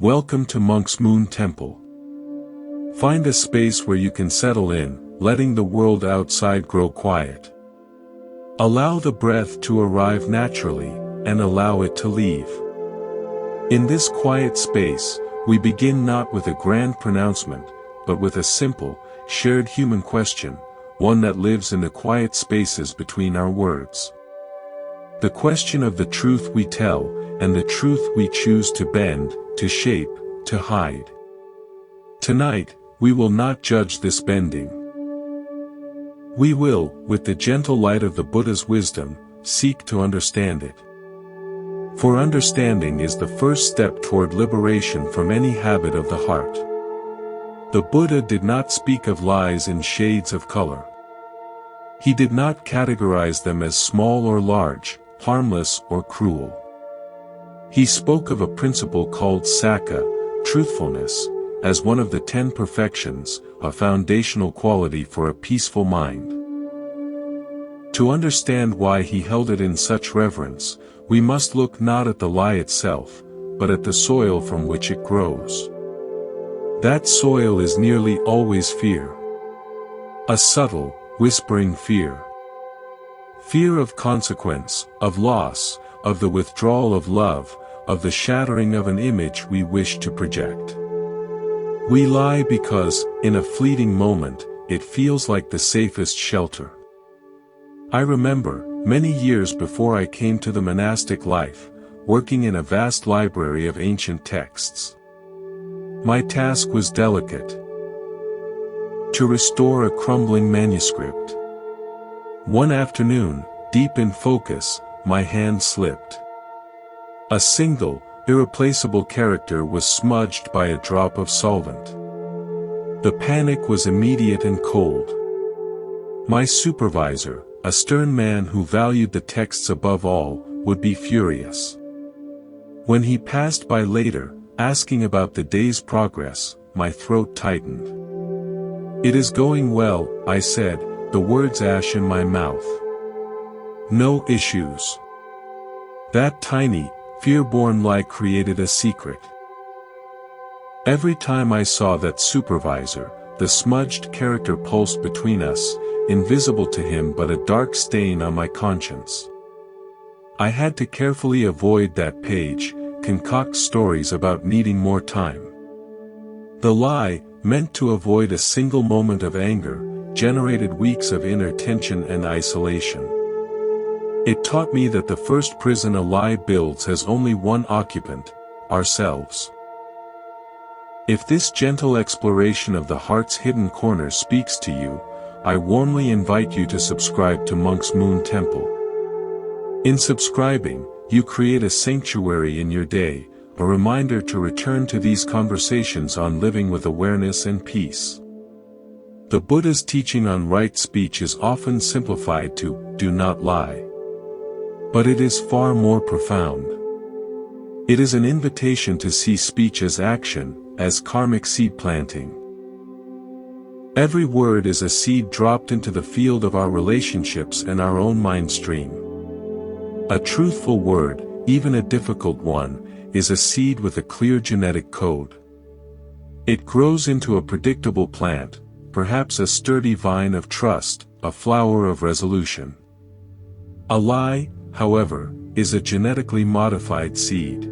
Welcome to Monk's Moon Temple. Find a space where you can settle in, letting the world outside grow quiet. Allow the breath to arrive naturally, and allow it to leave. In this quiet space, we begin not with a grand pronouncement, but with a simple, shared human question, one that lives in the quiet spaces between our words. The question of the truth we tell, and the truth we choose to bend, to shape, to hide. Tonight, we will not judge this bending. We will, with the gentle light of the Buddha's wisdom, seek to understand it. For understanding is the first step toward liberation from any habit of the heart. The Buddha did not speak of lies in shades of color. He did not categorize them as small or large, harmless or cruel. He spoke of a principle called Sacca, truthfulness, as one of the 10 perfections, a foundational quality for a peaceful mind. To understand why he held it in such reverence, we must look not at the lie itself, but at the soil from which it grows. That soil is nearly always fear. A subtle, whispering fear. Fear of consequence, of loss, of the withdrawal of love, of the shattering of an image we wish to project. We lie because, in a fleeting moment, it feels like the safest shelter. I remember, many years before I came to the monastic life, working in a vast library of ancient texts. My task was delicate. To restore a crumbling manuscript. One afternoon, deep in focus, my hand slipped. A single, irreplaceable character was smudged by a drop of solvent. The panic was immediate and cold. My supervisor, a stern man who valued the texts above all, would be furious. When he passed by later, asking about the day's progress, my throat tightened. "It is going well," I said, the words ash in my mouth. "No issues." That tiny, fear-born lie created a secret. Every time I saw that supervisor, the smudged character pulsed between us, invisible to him but a dark stain on my conscience. I had to carefully avoid that page, concoct stories about needing more time. The lie, meant to avoid a single moment of anger, generated weeks of inner tension and isolation. It taught me that the first prison a lie builds has only one occupant, ourselves. If this gentle exploration of the heart's hidden corner speaks to you, I warmly invite you to subscribe to Monk's Moon Temple. In subscribing, you create a sanctuary in your day, a reminder to return to these conversations on living with awareness and peace. The Buddha's teaching on right speech is often simplified to, "do not lie." But it is far more profound. It is an invitation to see speech as action, as karmic seed planting. Every word is a seed dropped into the field of our relationships and our own mind stream. A truthful word, even a difficult one, is a seed with a clear genetic code. It grows into a predictable plant, perhaps a sturdy vine of trust, a flower of resolution. A lie, however, is a genetically modified seed.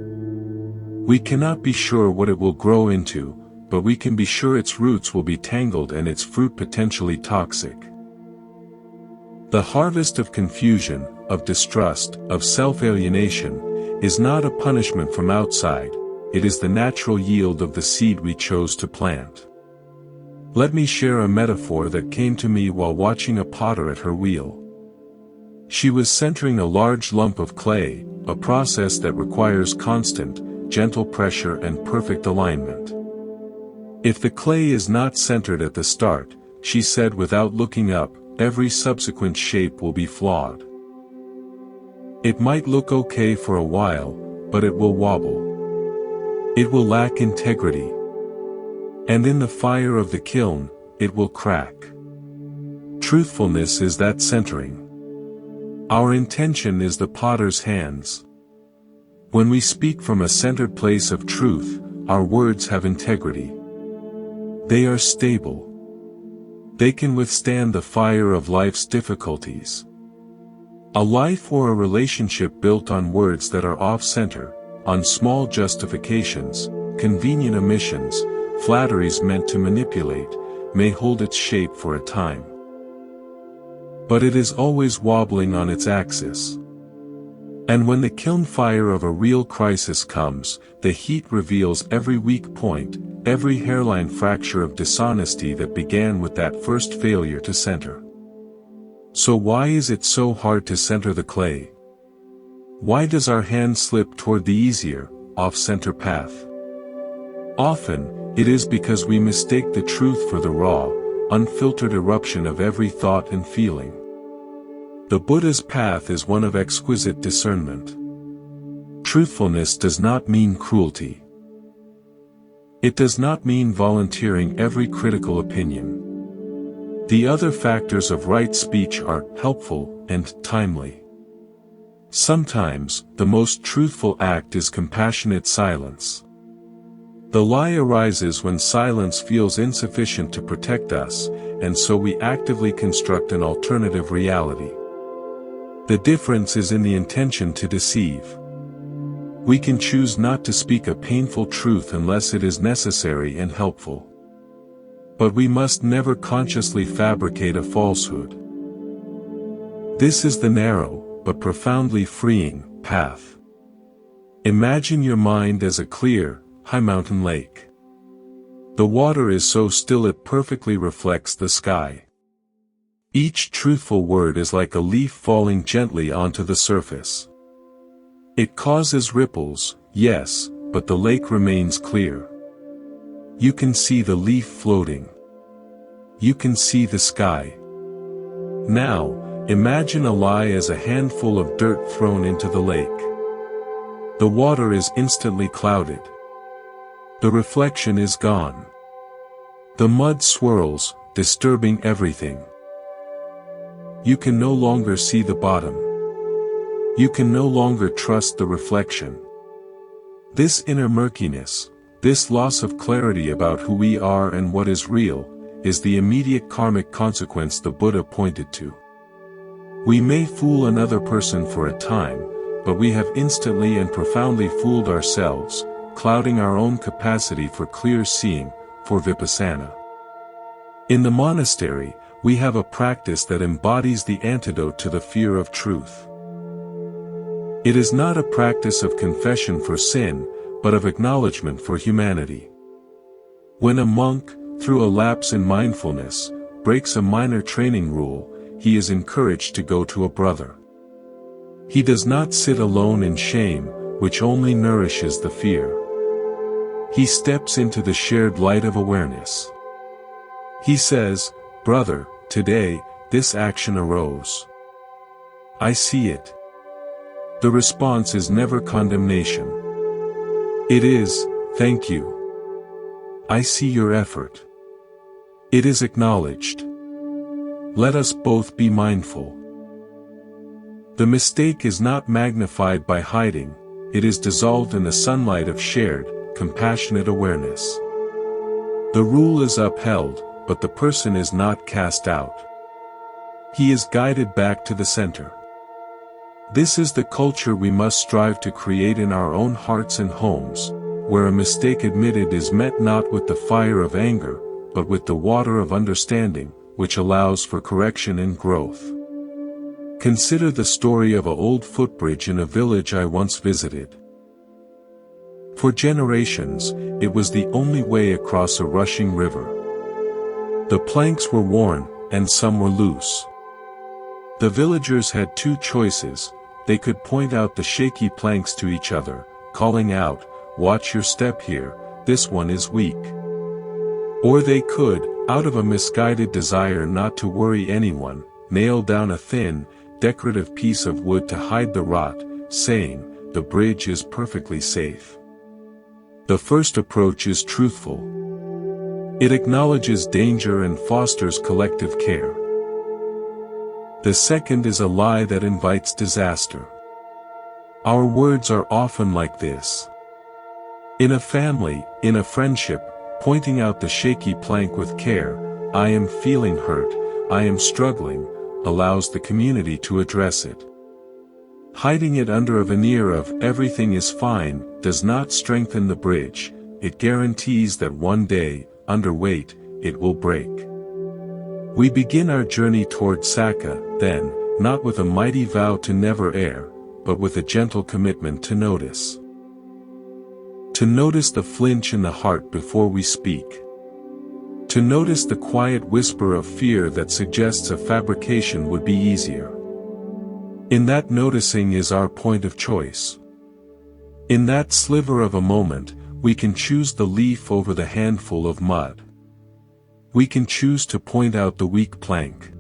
We cannot be sure what it will grow into, but we can be sure its roots will be tangled and its fruit potentially toxic. The harvest of confusion, of distrust, of self-alienation, is not a punishment from outside, it is the natural yield of the seed we chose to plant. Let me share a metaphor that came to me while watching a potter at her wheel. She was centering a large lump of clay, a process that requires constant, gentle pressure and perfect alignment. If the clay is not centered at the start, she said without looking up, every subsequent shape will be flawed. It might look okay for a while, but it will wobble. It will lack integrity. And in the fire of the kiln, it will crack. Truthfulness is that centering. Our intention is the potter's hands. When we speak from a centered place of truth, our words have integrity. They are stable. They can withstand the fire of life's difficulties. A life or a relationship built on words that are off-center, on small justifications, convenient omissions, flatteries meant to manipulate, may hold its shape for a time. But it is always wobbling on its axis. And when the kiln fire of a real crisis comes, the heat reveals every weak point, every hairline fracture of dishonesty that began with that first failure to center. So why is it so hard to center the clay? Why does our hand slip toward the easier, off-center path? Often, it is because we mistake the truth for the raw, unfiltered eruption of every thought and feeling. The Buddha's path is one of exquisite discernment. Truthfulness does not mean cruelty. It does not mean volunteering every critical opinion. The other factors of right speech are helpful and timely. Sometimes, the most truthful act is compassionate silence. The lie arises when silence feels insufficient to protect us, and so we actively construct an alternative reality. The difference is in the intention to deceive. We can choose not to speak a painful truth unless it is necessary and helpful. But we must never consciously fabricate a falsehood. This is the narrow, but profoundly freeing, path. Imagine your mind as a clear, high mountain lake. The water is so still it perfectly reflects the sky. Each truthful word is like a leaf falling gently onto the surface. It causes ripples, yes, but the lake remains clear. You can see the leaf floating. You can see the sky. Now, imagine a lie as a handful of dirt thrown into the lake. The water is instantly clouded. The reflection is gone. The mud swirls, disturbing everything. You can no longer see the bottom. You can no longer trust the reflection. This inner murkiness, this loss of clarity about who we are and what is real, is the immediate karmic consequence the Buddha pointed to. We may fool another person for a time, but we have instantly and profoundly fooled ourselves, clouding our own capacity for clear seeing, for vipassana. In the monastery, we have a practice that embodies the antidote to the fear of truth. It is not a practice of confession for sin, but of acknowledgement for humanity. When a monk, through a lapse in mindfulness, breaks a minor training rule, he is encouraged to go to a brother. He does not sit alone in shame, which only nourishes the fear. He steps into the shared light of awareness. He says, "Brother, today, this action arose. I see it." The response is never condemnation. It is, "Thank you. I see your effort." It is acknowledged. Let us both be mindful. The mistake is not magnified by hiding, it is dissolved in the sunlight of shared, compassionate awareness. The rule is upheld, but the person is not cast out. He is guided back to the center. This is the culture we must strive to create in our own hearts and homes, where a mistake admitted is met not with the fire of anger, but with the water of understanding, which allows for correction and growth. Consider the story of an old footbridge in a village I once visited. For generations, it was the only way across a rushing river. The planks were worn, and some were loose. The villagers had two choices: they could point out the shaky planks to each other, calling out, "Watch your step here, this one is weak." Or they could, out of a misguided desire not to worry anyone, nail down a thin, decorative piece of wood to hide the rot, saying, "The bridge is perfectly safe." The first approach is truthful. It acknowledges danger and fosters collective care. The second is a lie that invites disaster. Our words are often like this. In a family, in a friendship, pointing out the shaky plank with care, "I am feeling hurt, I am struggling," allows the community to address it. Hiding it under a veneer of "everything is fine" does not strengthen the bridge, it guarantees that one day, under weight, it will break. We begin our journey toward Sacca, then, not with a mighty vow to never err, but with a gentle commitment to notice. To notice the flinch in the heart before we speak. To notice the quiet whisper of fear that suggests a fabrication would be easier. In that noticing is our point of choice. In that sliver of a moment, we can choose the leaf over the handful of mud. We can choose to point out the weak plank.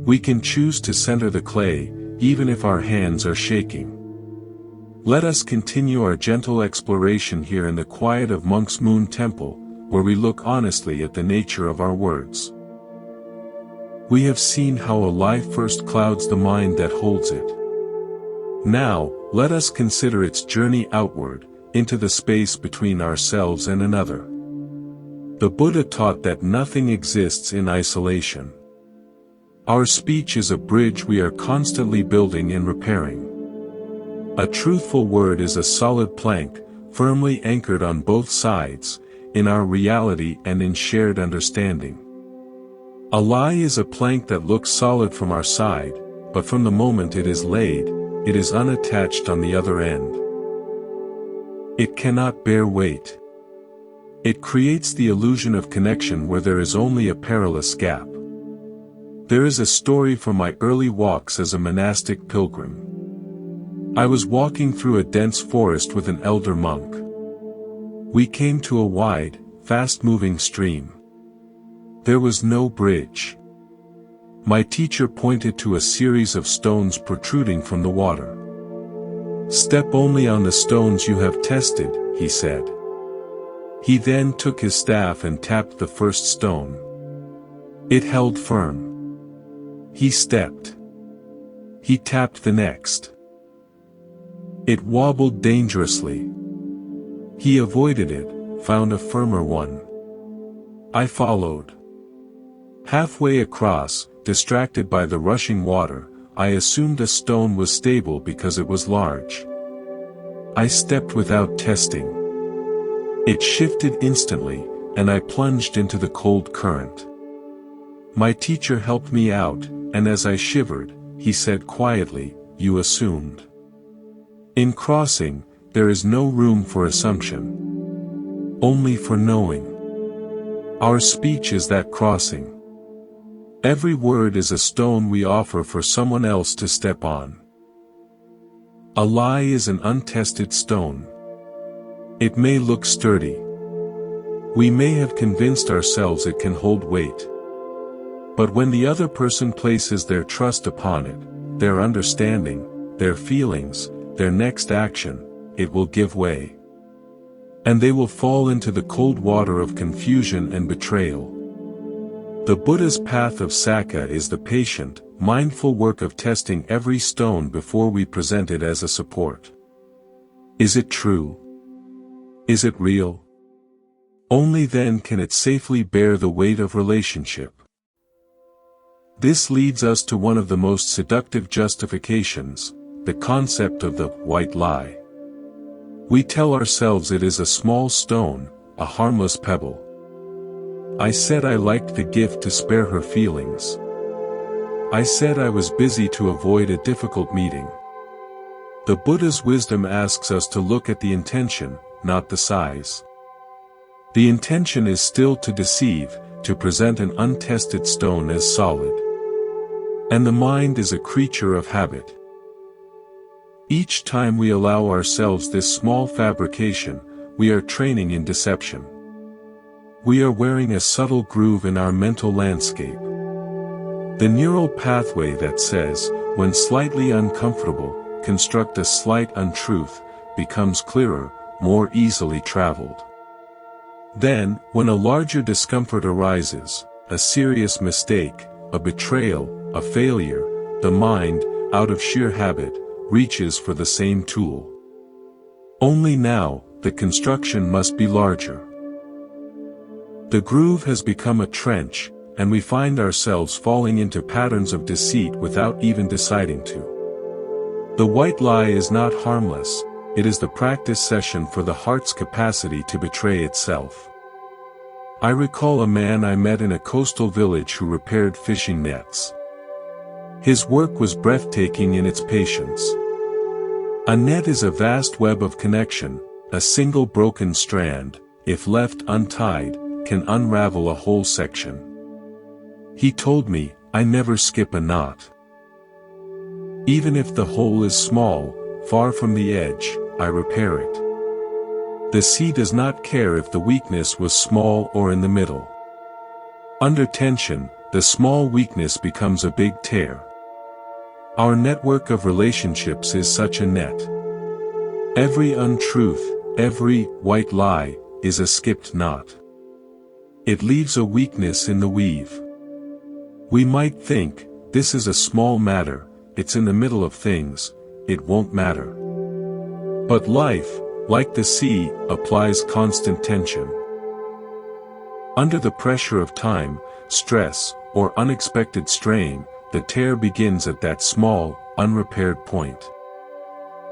We can choose to center the clay, even if our hands are shaking. Let us continue our gentle exploration here in the quiet of Monk's Moon Temple, where we look honestly at the nature of our words. We have seen how a lie first clouds the mind that holds it. Now, let us consider its journey outward, into the space between ourselves and another. The Buddha taught that nothing exists in isolation. Our speech is a bridge we are constantly building and repairing. A truthful word is a solid plank, firmly anchored on both sides, in our reality and in shared understanding. A lie is a plank that looks solid from our side, but from the moment it is laid, it is unattached on the other end. It cannot bear weight. It creates the illusion of connection where there is only a perilous gap. There is a story from my early walks as a monastic pilgrim. I was walking through a dense forest with an elder monk. We came to a wide, fast-moving stream. There was no bridge. My teacher pointed to a series of stones protruding from the water. "Step only on the stones you have tested," he said. He then took his staff and tapped the first stone. It held firm. He stepped. He tapped the next. It wobbled dangerously. He avoided it, found a firmer one. I followed. Halfway across, distracted by the rushing water, I assumed a stone was stable because it was large. I stepped without testing. It shifted instantly, and I plunged into the cold current. My teacher helped me out, and as I shivered, he said quietly, "You assumed." In crossing, there is no room for assumption. Only for knowing. Our speech is that crossing. Every word is a stone we offer for someone else to step on. A lie is an untested stone. It may look sturdy. We may have convinced ourselves it can hold weight. But when the other person places their trust upon it, their understanding, their feelings, their next action, it will give way. And they will fall into the cold water of confusion and betrayal. The Buddha's path of Sacca is the patient, mindful work of testing every stone before we present it as a support. Is it true? Is it real? Only then can it safely bear the weight of relationship. This leads us to one of the most seductive justifications, the concept of the white lie. We tell ourselves it is a small stone, a harmless pebble. I said I liked the gift to spare her feelings. I said I was busy to avoid a difficult meeting. The Buddha's wisdom asks us to look at the intention, not the size. The intention is still to deceive, to present an untested stone as solid. And the mind is a creature of habit. Each time we allow ourselves this small fabrication, we are training in deception. We are wearing a subtle groove in our mental landscape. The neural pathway that says, when slightly uncomfortable, construct a slight untruth, becomes clearer, more easily traveled. Then, when a larger discomfort arises, a serious mistake, a betrayal, a failure, the mind, out of sheer habit, reaches for the same tool. Only now, the construction must be larger. The groove has become a trench, and we find ourselves falling into patterns of deceit without even deciding to. The white lie is not harmless, it is the practice session for the heart's capacity to betray itself. I recall a man I met in a coastal village who repaired fishing nets. His work was breathtaking in its patience. A net is a vast web of connection, a single broken strand, if left untied, can unravel a whole section. He told me, I never skip a knot. Even if the hole is small, far from the edge, I repair it. The sea does not care if the weakness was small or in the middle. Under tension, the small weakness becomes a big tear. Our network of relationships is such a net. Every untruth, every white lie, is a skipped knot. It leaves a weakness in the weave. We might think, this is a small matter, it's in the middle of things, it won't matter. But life, like the sea, applies constant tension. Under the pressure of time, stress, or unexpected strain, the tear begins at that small, unrepaired point.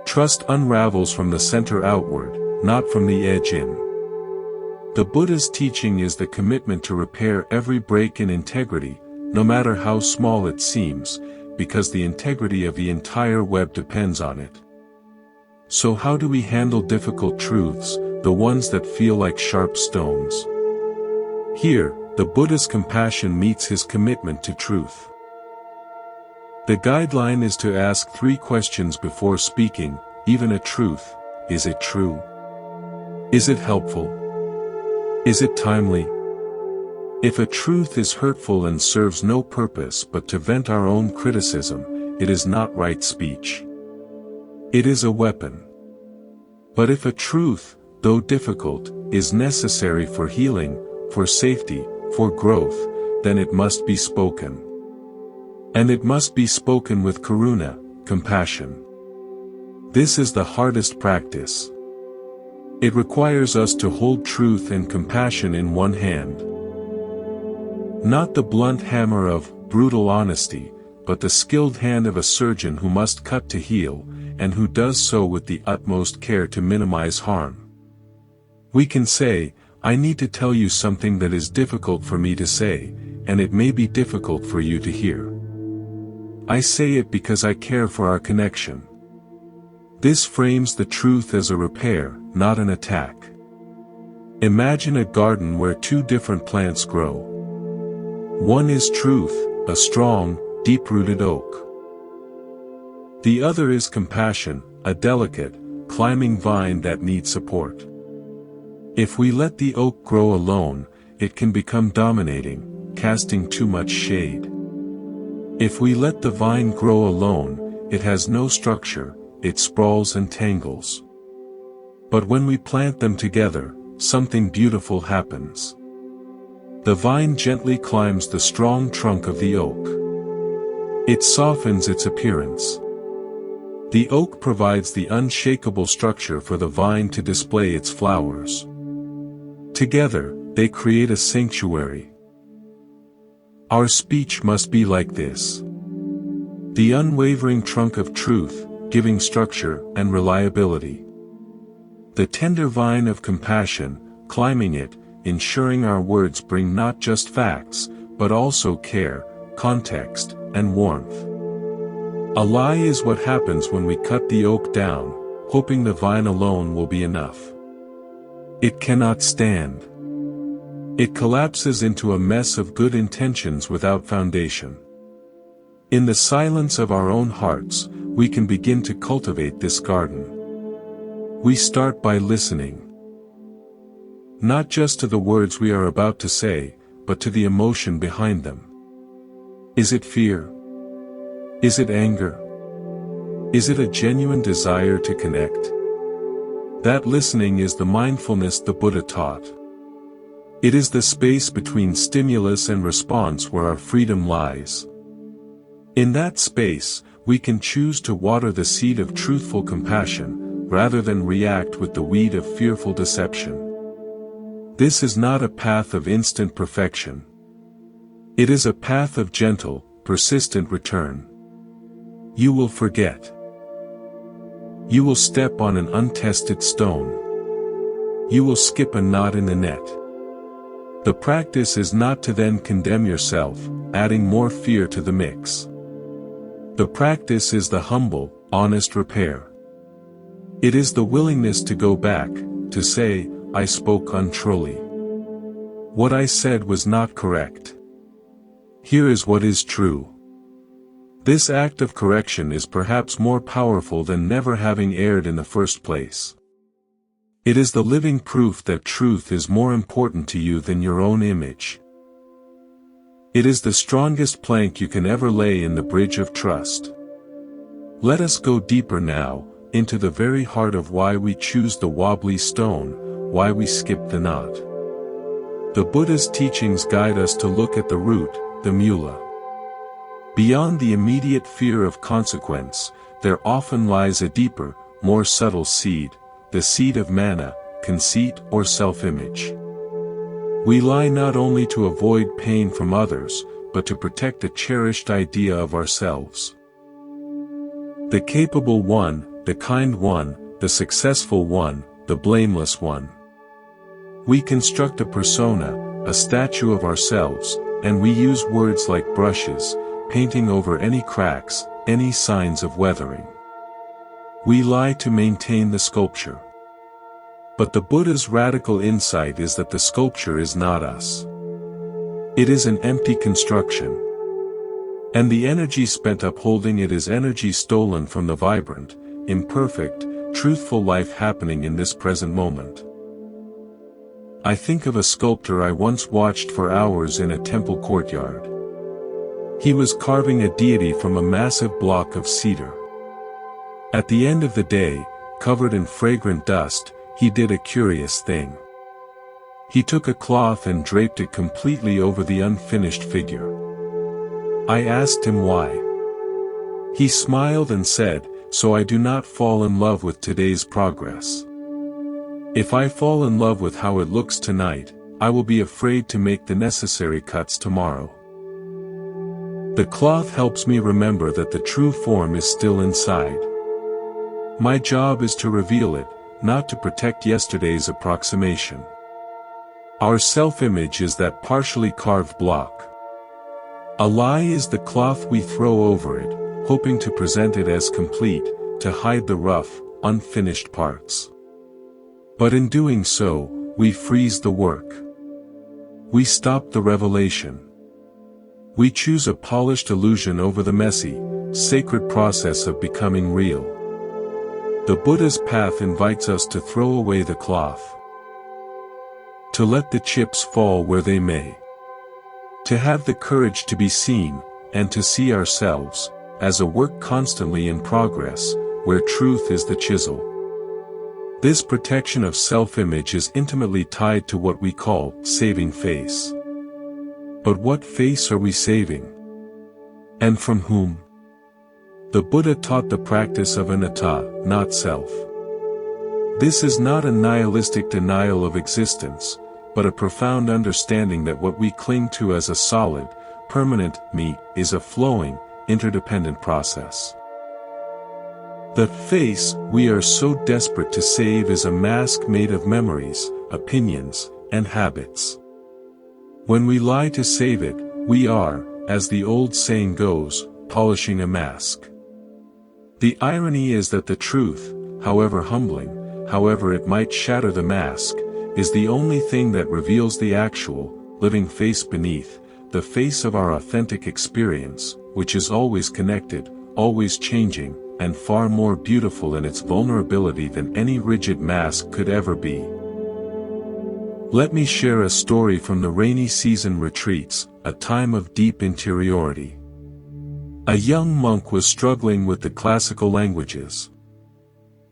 Trust unravels from the center outward, not from the edge in. The Buddha's teaching is the commitment to repair every break in integrity, no matter how small it seems, because the integrity of the entire web depends on it. So how do we handle difficult truths, the ones that feel like sharp stones? Here, the Buddha's compassion meets his commitment to truth. The guideline is to ask 3 questions before speaking, even a truth. Is it true? Is it helpful? Is it timely? If a truth is hurtful and serves no purpose but to vent our own criticism, it is not right speech. It is a weapon. But if a truth, though difficult, is necessary for healing, for safety, for growth, then it must be spoken. And it must be spoken with karuna, compassion. This is the hardest practice. It requires us to hold truth and compassion in one hand. Not the blunt hammer of brutal honesty, but the skilled hand of a surgeon who must cut to heal, and who does so with the utmost care to minimize harm. We can say, I need to tell you something that is difficult for me to say, and it may be difficult for you to hear. I say it because I care for our connection. This frames the truth as a repair, not an attack. Imagine a garden where 2 different plants grow. One is truth, a strong, deep-rooted oak. The other is compassion, a delicate, climbing vine that needs support. If we let the oak grow alone, it can become dominating, casting too much shade. If we let the vine grow alone, it has no structure, it sprawls and tangles. But when we plant them together, something beautiful happens. The vine gently climbs the strong trunk of the oak. It softens its appearance. The oak provides the unshakable structure for the vine to display its flowers. Together, they create a sanctuary. Our speech must be like this. The unwavering trunk of truth, giving structure and reliability. The tender vine of compassion, climbing it, ensuring our words bring not just facts, but also care, context, and warmth. A lie is what happens when we cut the oak down, hoping the vine alone will be enough. It cannot stand. It collapses into a mess of good intentions without foundation. In the silence of our own hearts, we can begin to cultivate this garden. We start by listening. Not just to the words we are about to say, but to the emotion behind them. Is it fear? Is it anger? Is it a genuine desire to connect? That listening is the mindfulness the Buddha taught. It is the space between stimulus and response where our freedom lies. In that space, we can choose to water the seed of truthful compassion, rather than react with the weed of fearful deception. This is not a path of instant perfection. It is a path of gentle, persistent return. You will forget. You will step on an untested stone. You will skip a knot in the net. The practice is not to then condemn yourself, adding more fear to the mix. The practice is the humble, honest repair. It is the willingness to go back, to say, I spoke untruly. What I said was not correct. Here is what is true. This act of correction is perhaps more powerful than never having erred in the first place. It is the living proof that truth is more important to you than your own image. It is the strongest plank you can ever lay in the bridge of trust. Let us go deeper now, into the very heart of why we choose the wobbly stone, why we skip the knot. The Buddha's teachings guide us to look at the root, the mula. Beyond the immediate fear of consequence, there often lies a deeper, more subtle seed, the seed of mana, conceit or self-image. We lie not only to avoid pain from others, but to protect a cherished idea of ourselves. The capable one, the kind one, the successful one, the blameless one. We construct a persona, a statue of ourselves, and we use words like brushes, painting over any cracks, any signs of weathering. We lie to maintain the sculpture. But the Buddha's radical insight is that the sculpture is not us. It is an empty construction. And the energy spent upholding it is energy stolen from the vibrant, imperfect, truthful life happening in this present moment. I think of a sculptor I once watched for hours in a temple courtyard. He was carving a deity from a massive block of cedar. At the end of the day, covered in fragrant dust, he did a curious thing. He took a cloth and draped it completely over the unfinished figure. I asked him why. He smiled and said, "So I do not fall in love with today's progress. If I fall in love with how it looks tonight, I will be afraid to make the necessary cuts tomorrow. The cloth helps me remember that the true form is still inside. My job is to reveal it, not to protect yesterday's approximation." Our self-image is that partially carved block. A lie is the cloth we throw over it, hoping to present it as complete, to hide the rough, unfinished parts. But in doing so, we freeze the work. We stop the revelation. We choose a polished illusion over the messy, sacred process of becoming real. The Buddha's path invites us to throw away the cloth. To let the chips fall where they may. To have the courage to be seen, and to see ourselves, as a work constantly in progress, where truth is the chisel. This protection of self-image is intimately tied to what we call saving face. But what face are we saving? And from whom? The Buddha taught the practice of anatta, not self. This is not a nihilistic denial of existence, but a profound understanding that what we cling to as a solid, permanent me is a flowing, interdependent process. The face we are so desperate to save is a mask made of memories, opinions, and habits. When we lie to save it, we are, as the old saying goes, polishing a mask. The irony is that the truth, however humbling, however it might shatter the mask, is the only thing that reveals the actual, living face beneath, the face of our authentic experience, which is always connected, always changing, and far more beautiful in its vulnerability than any rigid mask could ever be. Let me share a story from the rainy season retreats, a time of deep interiority. A young monk was struggling with the classical languages.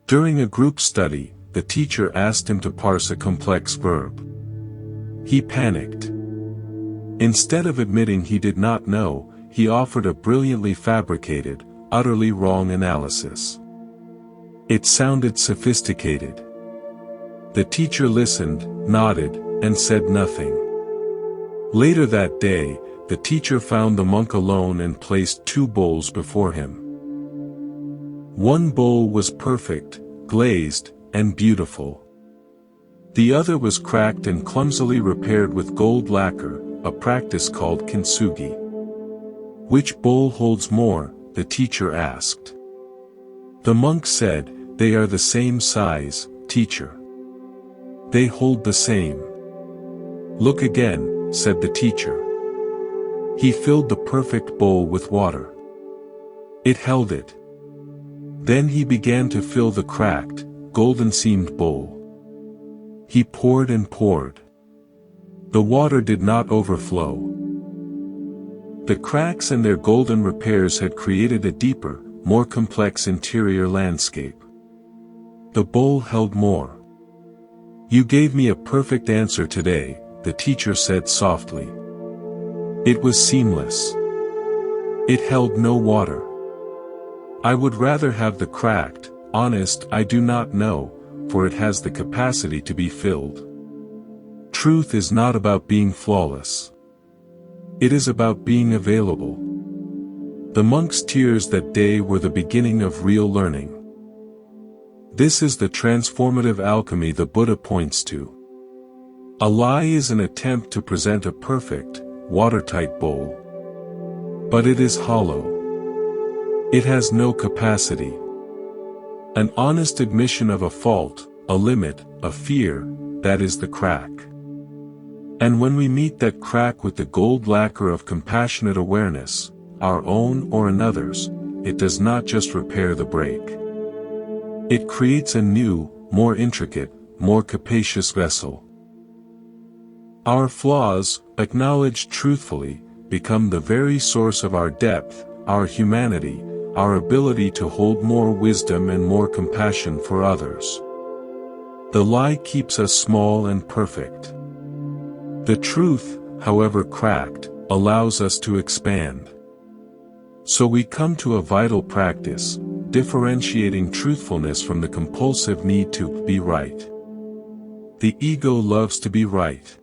During a group study, the teacher asked him to parse a complex verb. He panicked. Instead of admitting he did not know, he offered a brilliantly fabricated, utterly wrong analysis. It sounded sophisticated. The teacher listened, nodded, and said nothing. Later that day, the teacher found the monk alone and placed 2 bowls before him. One bowl was perfect, glazed, and beautiful. The other was cracked and clumsily repaired with gold lacquer, a practice called kintsugi. "Which bowl holds more?" the teacher asked. The monk said, "They are the same size, teacher. They hold the same." "Look again," said the teacher. He filled the perfect bowl with water. It held it. Then he began to fill the cracked, golden-seamed bowl. He poured and poured. The water did not overflow. The cracks and their golden repairs had created a deeper, more complex interior landscape. The bowl held more. "You gave me a perfect answer today," the teacher said softly. It was seamless. It held no water. I would rather have the cracked, honest "I do not know," for it has the capacity to be filled. Truth is not about being flawless. It is about being available. The monk's tears that day were the beginning of real learning. This is the transformative alchemy the Buddha points to. A lie is an attempt to present a perfect, watertight bowl. But it is hollow. It has no capacity. An honest admission of a fault, a limit, a fear, that is the crack. And when we meet that crack with the gold lacquer of compassionate awareness, our own or another's, it does not just repair the break. It creates a new, more intricate, more capacious vessel. Our flaws, acknowledged truthfully, become the very source of our depth, our humanity, our ability to hold more wisdom and more compassion for others. The lie keeps us small and perfect. The truth, however cracked, allows us to expand. So we come to a vital practice, differentiating truthfulness from the compulsive need to be right. The ego loves to be right.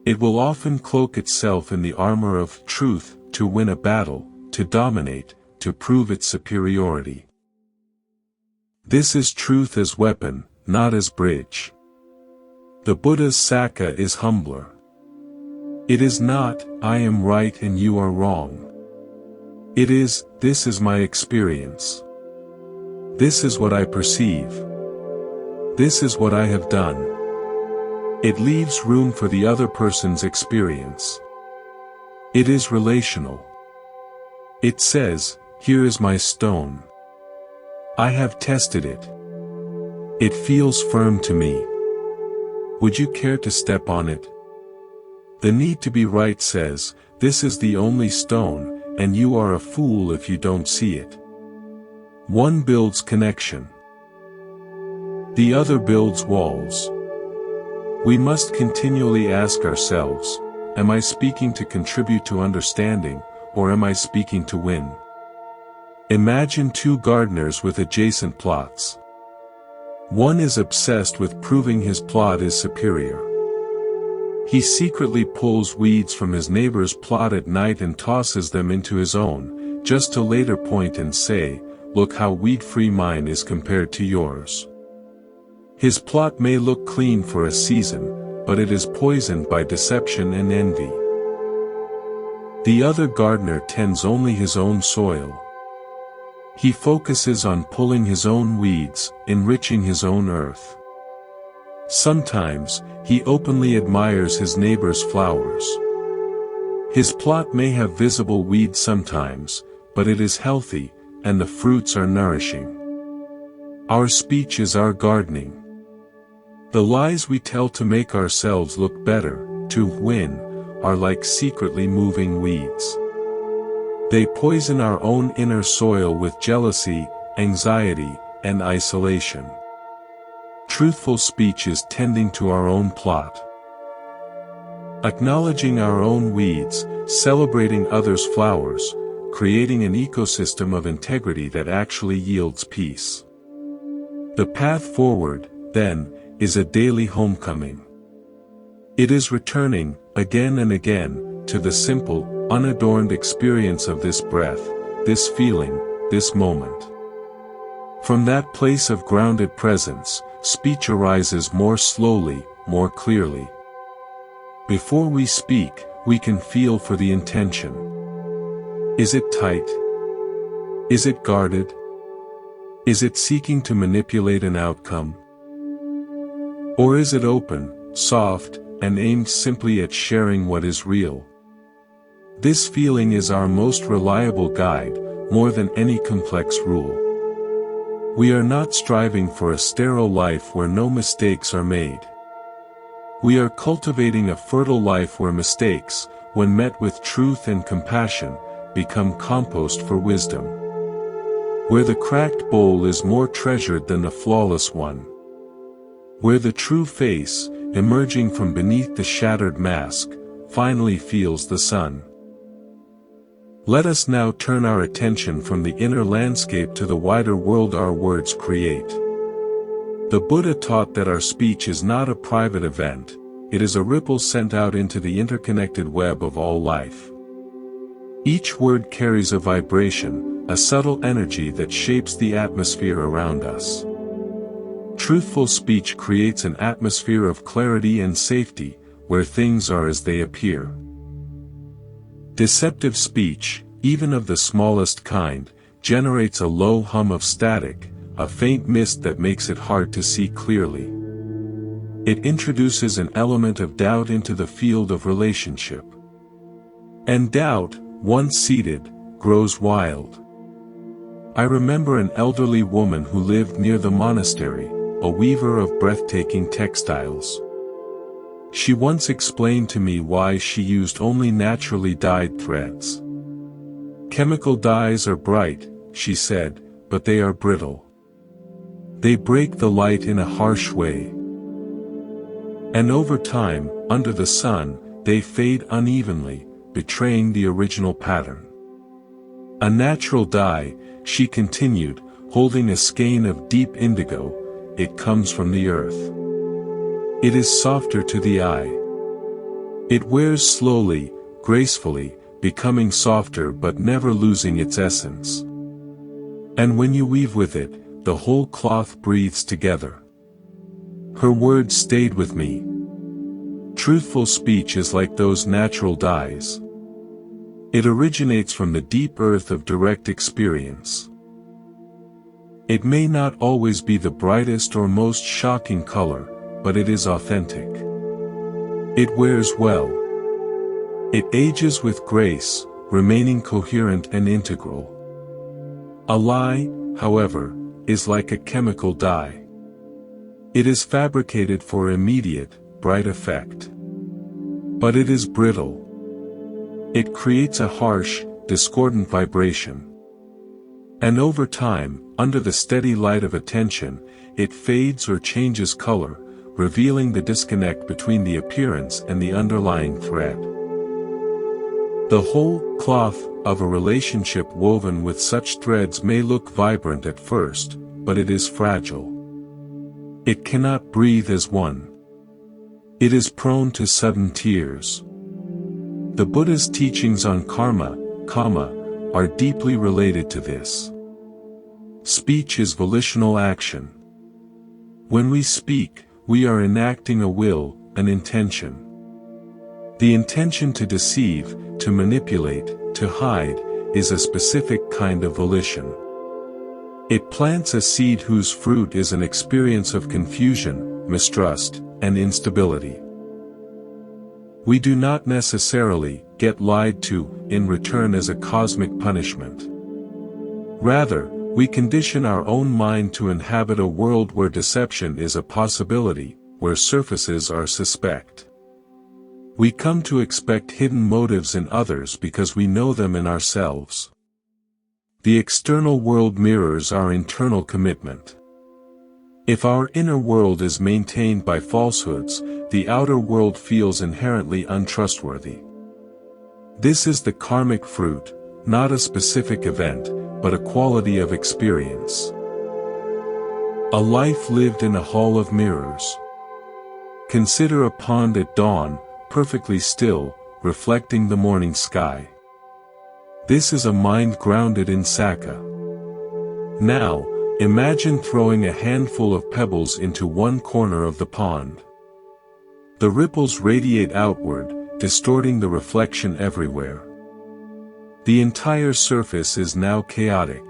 It will often cloak itself in the armor of truth to win a battle, to dominate, to prove its superiority. This is truth as weapon, not as bridge. The Buddha's Sacca is humbler. It is not, "I am right and you are wrong." It is, "This is my experience. This is what I perceive. This is what I have done." It leaves room for the other person's experience. It is relational. It says, "Here is my stone. I have tested it. It feels firm to me. Would you care to step on it?" The need to be right says, "This is the only stone, and you are a fool if you don't see it." One builds connection. The other builds walls. We must continually ask ourselves, am I speaking to contribute to understanding, or am I speaking to win? Imagine 2 gardeners with adjacent plots. One is obsessed with proving his plot is superior. He secretly pulls weeds from his neighbor's plot at night and tosses them into his own, just to later point and say, "Look how weed-free mine is compared to yours." His plot may look clean for a season, but it is poisoned by deception and envy. The other gardener tends only his own soil. He focuses on pulling his own weeds, enriching his own earth. Sometimes, he openly admires his neighbor's flowers. His plot may have visible weeds sometimes, but it is healthy, and the fruits are nourishing. Our speech is our gardening. The lies we tell to make ourselves look better, to win, are like secretly moving weeds. They poison our own inner soil with jealousy, anxiety, and isolation. Truthful speech is tending to our own plot. Acknowledging our own weeds, celebrating others' flowers, creating an ecosystem of integrity that actually yields peace. The path forward, then, is a daily homecoming. It is returning, again and again, to the simple, unadorned experience of this breath, this feeling, this moment. From that place of grounded presence, speech arises more slowly, more clearly. Before we speak, we can feel for the intention. Is it tight? Is it guarded? Is it seeking to manipulate an outcome? Or is it open, soft, and aimed simply at sharing what is real? This feeling is our most reliable guide, more than any complex rule. We are not striving for a sterile life where no mistakes are made. We are cultivating a fertile life where mistakes, when met with truth and compassion, become compost for wisdom. Where the cracked bowl is more treasured than the flawless one. Where the true face, emerging from beneath the shattered mask, finally feels the sun. Let us now turn our attention from the inner landscape to the wider world our words create. The Buddha taught that our speech is not a private event, it is a ripple sent out into the interconnected web of all life. Each word carries a vibration, a subtle energy that shapes the atmosphere around us. Truthful speech creates an atmosphere of clarity and safety, where things are as they appear. Deceptive speech, even of the smallest kind, generates a low hum of static, a faint mist that makes it hard to see clearly. It introduces an element of doubt into the field of relationship. And doubt, once seated, grows wild. I remember an elderly woman who lived near the monastery, a weaver of breathtaking textiles. She once explained to me why she used only naturally dyed threads. Chemical dyes are bright, she said, but they are brittle. They break the light in a harsh way. And over time, under the sun, they fade unevenly, betraying the original pattern. A natural dye, she continued, holding a skein of deep indigo, it comes from the earth. It is softer to the eye. It wears slowly, gracefully, becoming softer but never losing its essence. And when you weave with it, the whole cloth breathes together. Her words stayed with me. Truthful speech is like those natural dyes. It originates from the deep earth of direct experience. It may not always be the brightest or most shocking color, but it is authentic. It wears well. It ages with grace, remaining coherent and integral. A lie, however, is like a chemical dye. It is fabricated for immediate, bright effect. But it is brittle. It creates a harsh, discordant vibration. And over time, under the steady light of attention, it fades or changes color, revealing the disconnect between the appearance and the underlying thread. The whole cloth of a relationship woven with such threads may look vibrant at first, but it is fragile. It cannot breathe as one. It is prone to sudden tears. The Buddha's teachings on karma, are deeply related to this. Speech is volitional action. When we speak, we are enacting a will, an intention. The intention to deceive, to manipulate, to hide, is a specific kind of volition. It plants a seed whose fruit is an experience of confusion, mistrust, and instability. We do not necessarily get lied to in return as a cosmic punishment. Rather, we condition our own mind to inhabit a world where deception is a possibility, where surfaces are suspect. We come to expect hidden motives in others because we know them in ourselves. The external world mirrors our internal commitment. If our inner world is maintained by falsehoods, the outer world feels inherently untrustworthy. This is the karmic fruit, not a specific event, but a quality of experience. A life lived in a hall of mirrors. Consider a pond at dawn, perfectly still, reflecting the morning sky. This is a mind grounded in Sacca. Now, imagine throwing a handful of pebbles into one corner of the pond. The ripples radiate outward, distorting the reflection everywhere. The entire surface is now chaotic.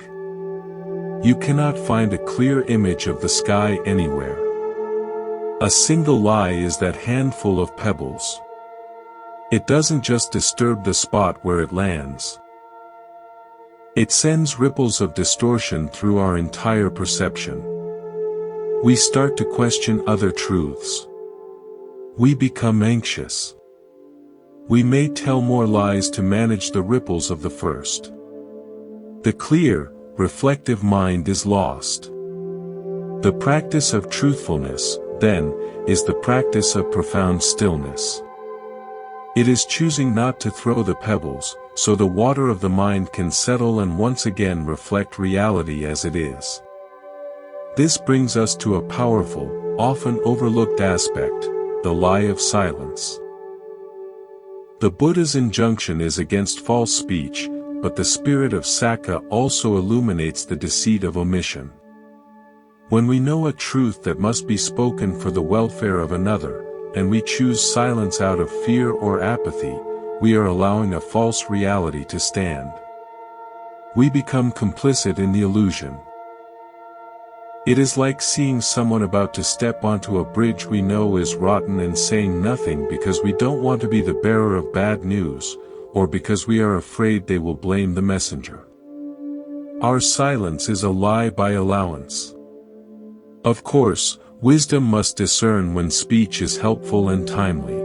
You cannot find a clear image of the sky anywhere. A single lie is that handful of pebbles. It doesn't just disturb the spot where it lands. It sends ripples of distortion through our entire perception. We start to question other truths. We become anxious. We may tell more lies to manage the ripples of the first. The clear, reflective mind is lost. The practice of truthfulness, then, is the practice of profound stillness. It is choosing not to throw the pebbles, so the water of the mind can settle and once again reflect reality as it is. This brings us to a powerful, often overlooked aspect, the lie of silence. The Buddha's injunction is against false speech, but the spirit of Sacca also illuminates the deceit of omission. When we know a truth that must be spoken for the welfare of another, and we choose silence out of fear or apathy, we are allowing a false reality to stand. We become complicit in the illusion. It is like seeing someone about to step onto a bridge we know is rotten and saying nothing because we don't want to be the bearer of bad news, or because we are afraid they will blame the messenger. Our silence is a lie by allowance. Of course, wisdom must discern when speech is helpful and timely.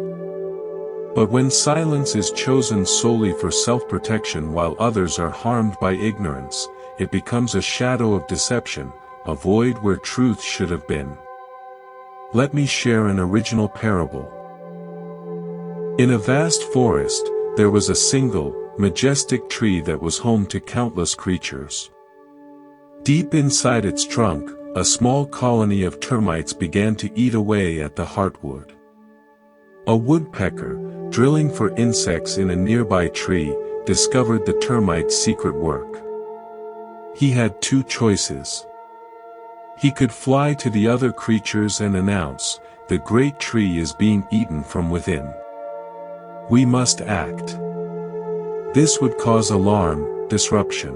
But when silence is chosen solely for self-protection while others are harmed by ignorance, it becomes a shadow of deception, a void where truth should have been. Let me share an original parable. In a vast forest, there was a single, majestic tree that was home to countless creatures. Deep inside its trunk, a small colony of termites began to eat away at the heartwood. A woodpecker, drilling for insects in a nearby tree, discovered the termites' secret work. He had two choices. He could fly to the other creatures and announce, "The great tree is being eaten from within. We must act." This would cause alarm, disruption.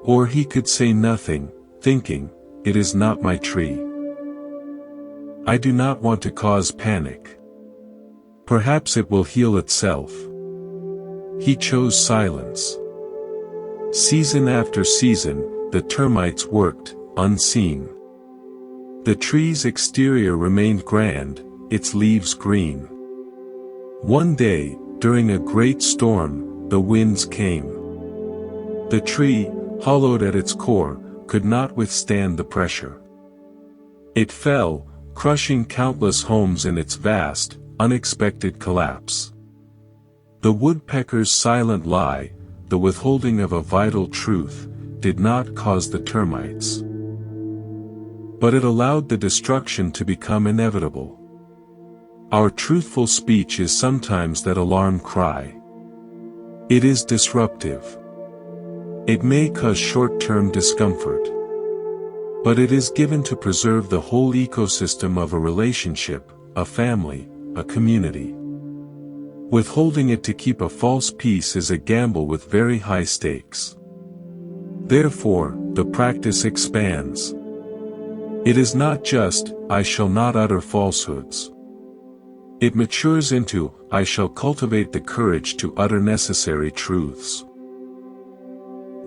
Or he could say nothing, thinking, "It is not my tree. I do not want to cause panic. Perhaps it will heal itself." He chose silence. Season after season, the termites worked, unseen. The tree's exterior remained grand, its leaves green. One day, during a great storm, the winds came. The tree, hollowed at its core, could not withstand the pressure. It fell, crushing countless homes in its vast, unexpected collapse. The woodpecker's silent lie, the withholding of a vital truth, did not cause the termites. But it allowed the destruction to become inevitable. Our truthful speech is sometimes that alarm cry. It is disruptive. It may cause short-term discomfort. But it is given to preserve the whole ecosystem of a relationship, a family, a community. Withholding it to keep a false peace is a gamble with very high stakes. Therefore, the practice expands. It is not just, "I shall not utter falsehoods." It matures into, "I shall cultivate the courage to utter necessary truths."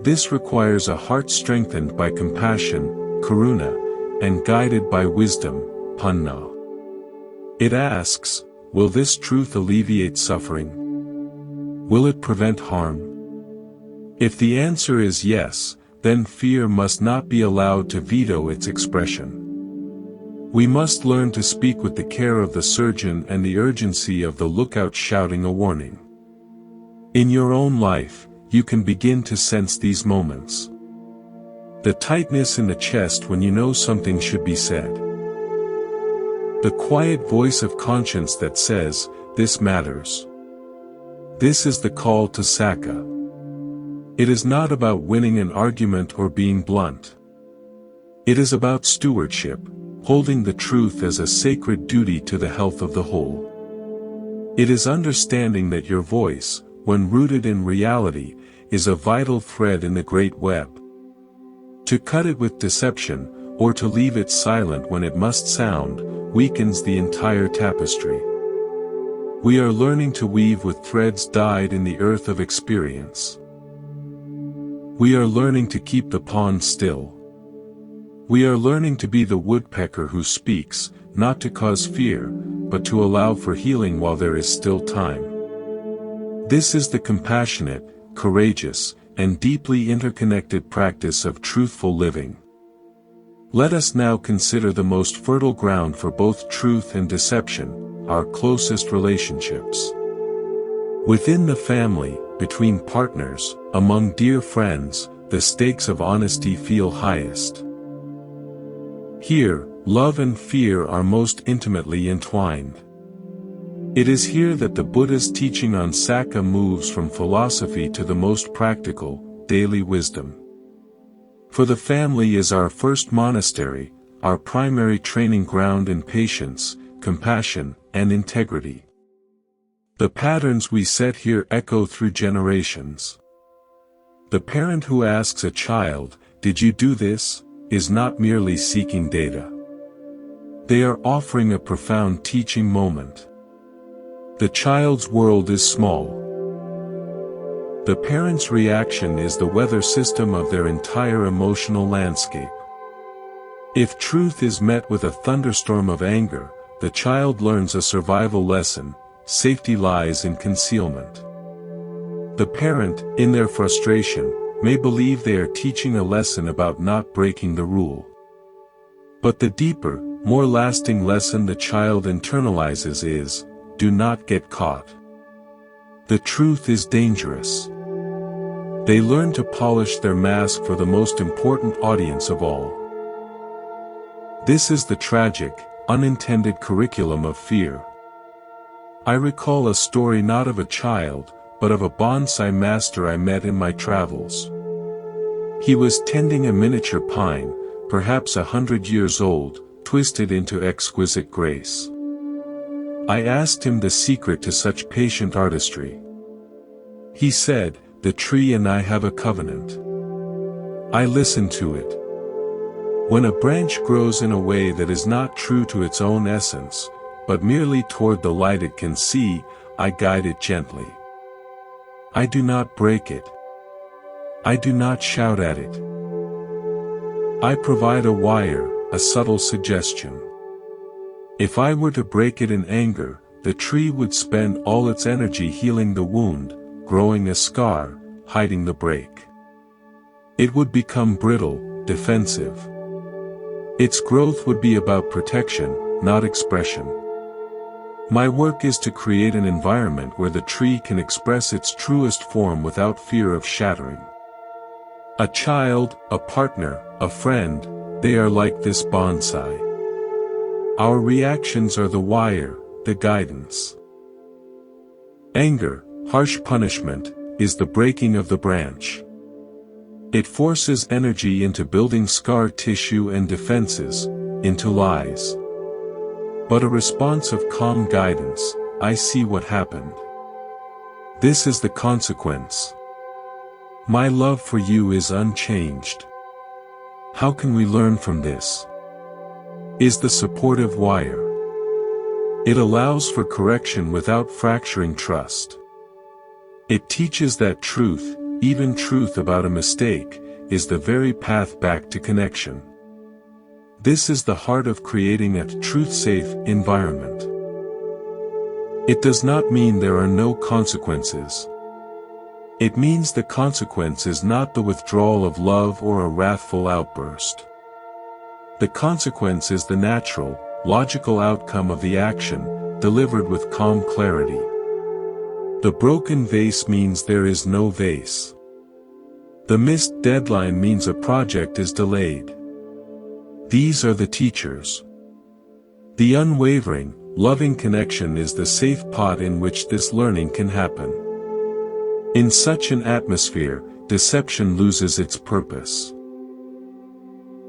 This requires a heart strengthened by compassion, karuna, and guided by wisdom, panna. It asks, will this truth alleviate suffering? Will it prevent harm? If the answer is yes, then fear must not be allowed to veto its expression. We must learn to speak with the care of the surgeon and the urgency of the lookout shouting a warning. In your own life, you can begin to sense these moments. The tightness in the chest when you know something should be said. The quiet voice of conscience that says, this matters. This is the call to Sacca. It is not about winning an argument or being blunt. It is about stewardship, holding the truth as a sacred duty to the health of the whole. It is understanding that your voice, when rooted in reality, is a vital thread in the great web. To cut it with deception, or to leave it silent when it must sound, weakens the entire tapestry. We are learning to weave with threads dyed in the earth of experience. We are learning to keep the pond still. We are learning to be the woodpecker who speaks, not to cause fear, but to allow for healing while there is still time. This is the compassionate, courageous, and deeply interconnected practice of truthful living. Let us now consider the most fertile ground for both truth and deception, our closest relationships. Within the family, between partners, among dear friends, the stakes of honesty feel highest. Here, love and fear are most intimately entwined. It is here that the Buddha's teaching on Sacca moves from philosophy to the most practical, daily wisdom. For the family is our first monastery, our primary training ground in patience, compassion, and integrity. The patterns we set here echo through generations. The parent who asks a child, "Did you do this?" is not merely seeking data. They are offering a profound teaching moment. The child's world is small. The parent's reaction is the weather system of their entire emotional landscape. If truth is met with a thunderstorm of anger, the child learns a survival lesson: safety lies in concealment. The parent, in their frustration, may believe they are teaching a lesson about not breaking the rule. But the deeper, more lasting lesson the child internalizes is, do not get caught. The truth is dangerous. They learn to polish their mask for the most important audience of all. This is the tragic, unintended curriculum of fear. I recall a story not of a child, but of a bonsai master I met in my travels. He was tending a miniature pine, perhaps 100 years old, twisted into exquisite grace. I asked him the secret to such patient artistry. He said, "The tree and I have a covenant." I listened to it. When a branch grows in a way that is not true to its own essence, but merely toward the light it can see, I guide it gently. I do not break it. I do not shout at it. I provide a wire, a subtle suggestion. If I were to break it in anger, the tree would spend all its energy healing the wound, growing a scar, hiding the break. It would become brittle, defensive. Its growth would be about protection, not expression. My work is to create an environment where the tree can express its truest form without fear of shattering. A child, a partner, a friend, they are like this bonsai. Our reactions are the wire, the guidance. Anger, harsh punishment, is the breaking of the branch. It forces energy into building scar tissue and defenses, into lies. But a response of calm guidance, I see what happened. This is the consequence. My love for you is unchanged. How can we learn from this? Is the supportive wire. It allows for correction without fracturing trust. It teaches that truth, even truth about a mistake, is the very path back to connection. This is the heart of creating a truth-safe environment. It does not mean there are no consequences. It means the consequence is not the withdrawal of love or a wrathful outburst. The consequence is the natural, logical outcome of the action, delivered with calm clarity. The broken vase means there is no vase. The missed deadline means a project is delayed. These are the teachers. The unwavering, loving connection is the safe pot in which this learning can happen. In such an atmosphere, deception loses its purpose.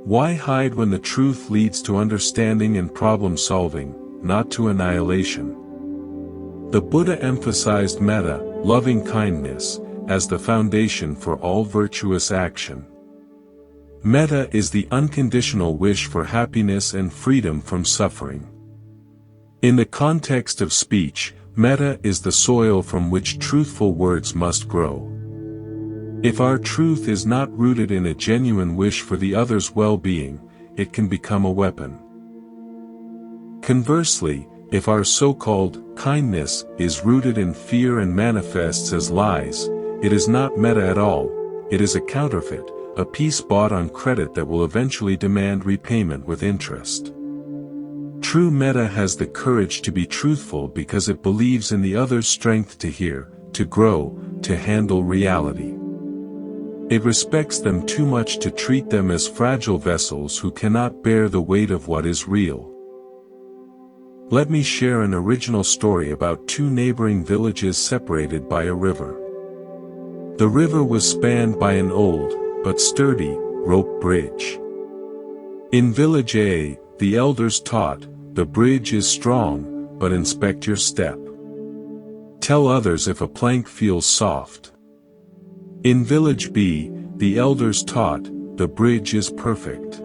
Why hide when the truth leads to understanding and problem-solving, not to annihilation? The Buddha emphasized metta, loving kindness, as the foundation for all virtuous action. Metta is the unconditional wish for happiness and freedom from suffering. In the context of speech, metta is the soil from which truthful words must grow. If our truth is not rooted in a genuine wish for the other's well-being, it can become a weapon. Conversely, if our so-called kindness is rooted in fear and manifests as lies, it is not metta at all, it is a counterfeit, a piece bought on credit that will eventually demand repayment with interest. True metta has the courage to be truthful because it believes in the other's strength to hear, to grow, to handle reality. It respects them too much to treat them as fragile vessels who cannot bear the weight of what is real. Let me share an original story about two neighboring villages separated by a river. The river was spanned by an old, but sturdy, rope bridge. In village A, the elders taught, the bridge is strong, but inspect your step. Tell others if a plank feels soft. In village B, the elders taught, the bridge is perfect.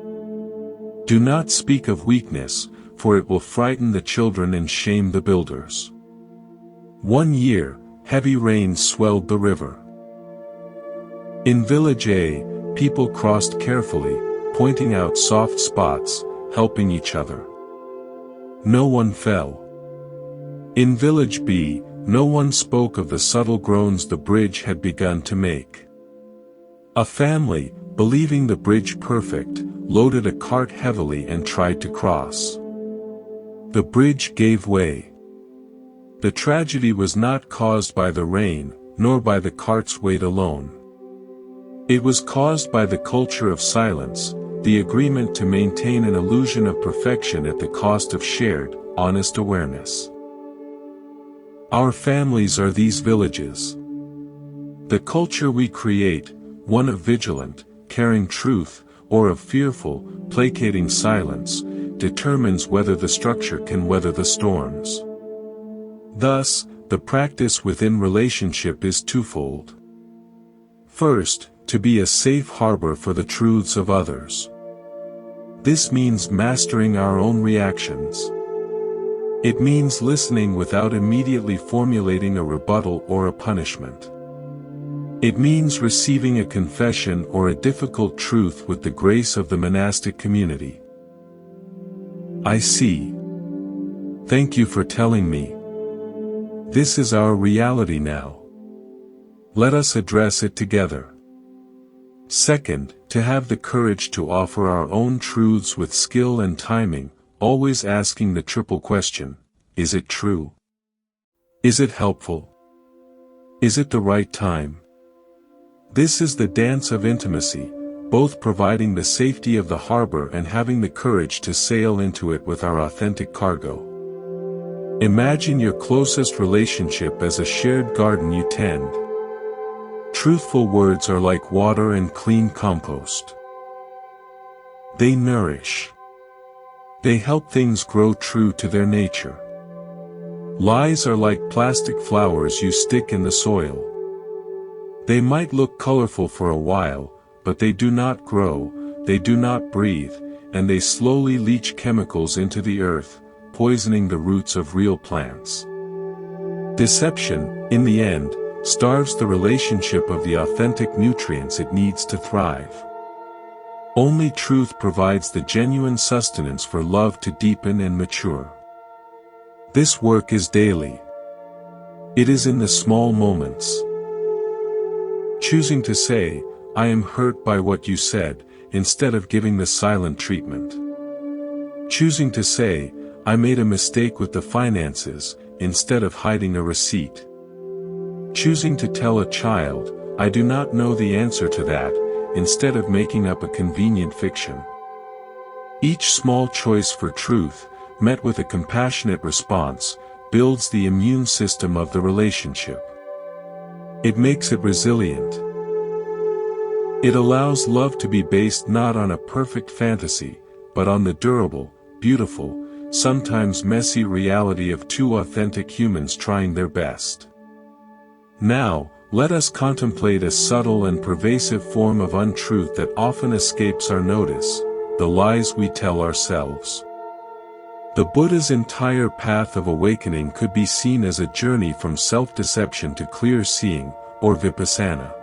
Do not speak of weakness, for it will frighten the children and shame the builders. One year, heavy rains swelled the river. In village A, people crossed carefully, pointing out soft spots, helping each other. No one fell. In village B, no one spoke of the subtle groans the bridge had begun to make. A family, believing the bridge perfect, loaded a cart heavily and tried to cross. The bridge gave way. The tragedy was not caused by the rain, nor by the cart's weight alone. It was caused by the culture of silence, the agreement to maintain an illusion of perfection at the cost of shared, honest awareness. Our families are these villages. The culture we create, one of vigilant, caring truth, or of fearful, placating silence, determines whether the structure can weather the storms. Thus, the practice within relationship is twofold. First, to be a safe harbor for the truths of others. This means mastering our own reactions. It means listening without immediately formulating a rebuttal or a punishment. It means receiving a confession or a difficult truth with the grace of the monastic community. I see. Thank you for telling me. This is our reality now. Let us address it together. Second, to have the courage to offer our own truths with skill and timing, always asking the triple question, is it true? Is it helpful? Is it the right time? This is the dance of intimacy, both providing the safety of the harbor and having the courage to sail into it with our authentic cargo. Imagine your closest relationship as a shared garden you tend. Truthful words are like water and clean compost. They nourish. They help things grow true to their nature. Lies are like plastic flowers you stick in the soil. They might look colorful for a while, but they do not grow, they do not breathe, and they slowly leach chemicals into the earth, poisoning the roots of real plants. Deception, in the end, starves the relationship of the authentic nutrients it needs to thrive. Only truth provides the genuine sustenance for love to deepen and mature. This work is daily. It is in the small moments. Choosing to say, I am hurt by what you said, instead of giving the silent treatment. Choosing to say, I made a mistake with the finances, instead of hiding a receipt. Choosing to tell a child, I do not know the answer to that, instead of making up a convenient fiction. Each small choice for truth, met with a compassionate response, builds the immune system of the relationship. It makes it resilient. It allows love to be based not on a perfect fantasy, but on the durable, beautiful, sometimes messy reality of two authentic humans trying their best. Now, let us contemplate a subtle and pervasive form of untruth that often escapes our notice: the lies we tell ourselves. The Buddha's entire path of awakening could be seen as a journey from self-deception to clear seeing, or vipassana.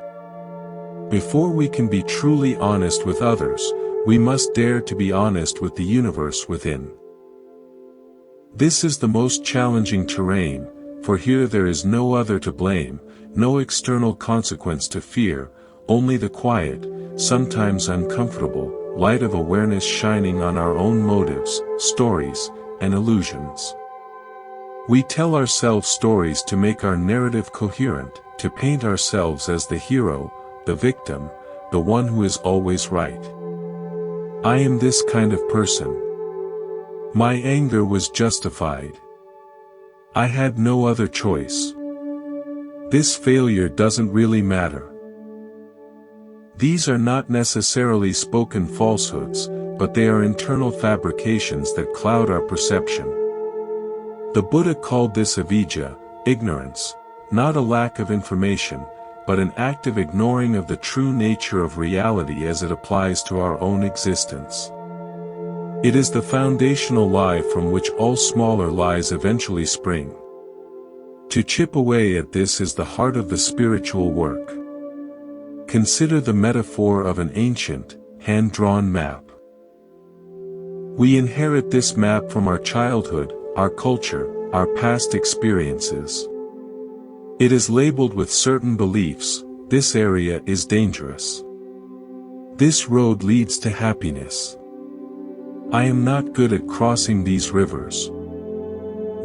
Before we can be truly honest with others, we must dare to be honest with the universe within. This is the most challenging terrain, for here there is no other to blame, no external consequence to fear, only the quiet, sometimes uncomfortable, light of awareness shining on our own motives, stories, and illusions. We tell ourselves stories to make our narrative coherent, to paint ourselves as the hero, the victim, the one who is always right. I am this kind of person. My anger was justified. I had no other choice. This failure doesn't really matter. These are not necessarily spoken falsehoods, but they are internal fabrications that cloud our perception. The Buddha called this avijja, ignorance, not a lack of information, but an active ignoring of the true nature of reality as it applies to our own existence. It is the foundational lie from which all smaller lies eventually spring. To chip away at this is the heart of the spiritual work. Consider the metaphor of an ancient, hand-drawn map. We inherit this map from our childhood, our culture, our past experiences. It is labeled with certain beliefs: this area is dangerous. This road leads to happiness. I am not good at crossing these rivers.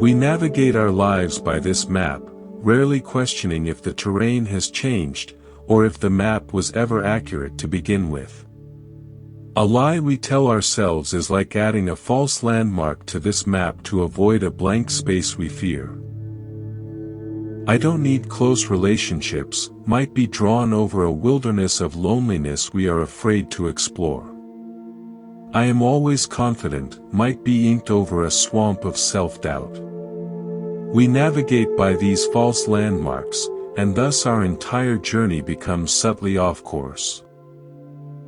We navigate our lives by this map, rarely questioning if the terrain has changed, or if the map was ever accurate to begin with. A lie we tell ourselves is like adding a false landmark to this map to avoid a blank space we fear. I don't need close relationships, might be drawn over a wilderness of loneliness we are afraid to explore. I am always confident, might be inked over a swamp of self-doubt. We navigate by these false landmarks, and thus our entire journey becomes subtly off course.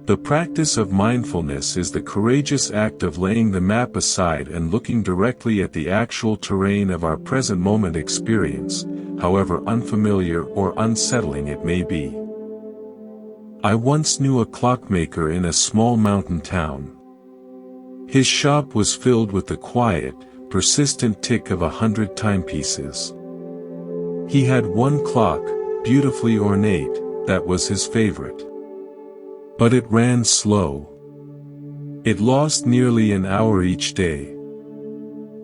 The practice of mindfulness is the courageous act of laying the map aside and looking directly at the actual terrain of our present moment experience, however unfamiliar or unsettling it may be. I once knew a clockmaker in a small mountain town. His shop was filled with the quiet, persistent tick of 100 timepieces. He had one clock, beautifully ornate, that was his favorite. But it ran slow. It lost nearly an hour each day.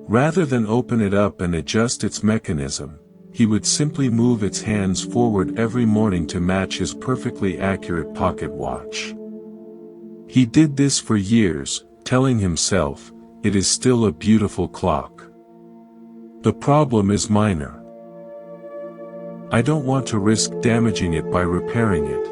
Rather than open it up and adjust its mechanism, he would simply move its hands forward every morning to match his perfectly accurate pocket watch. He did this for years, telling himself, "It is still a beautiful clock. The problem is minor. I don't want to risk damaging it by repairing it."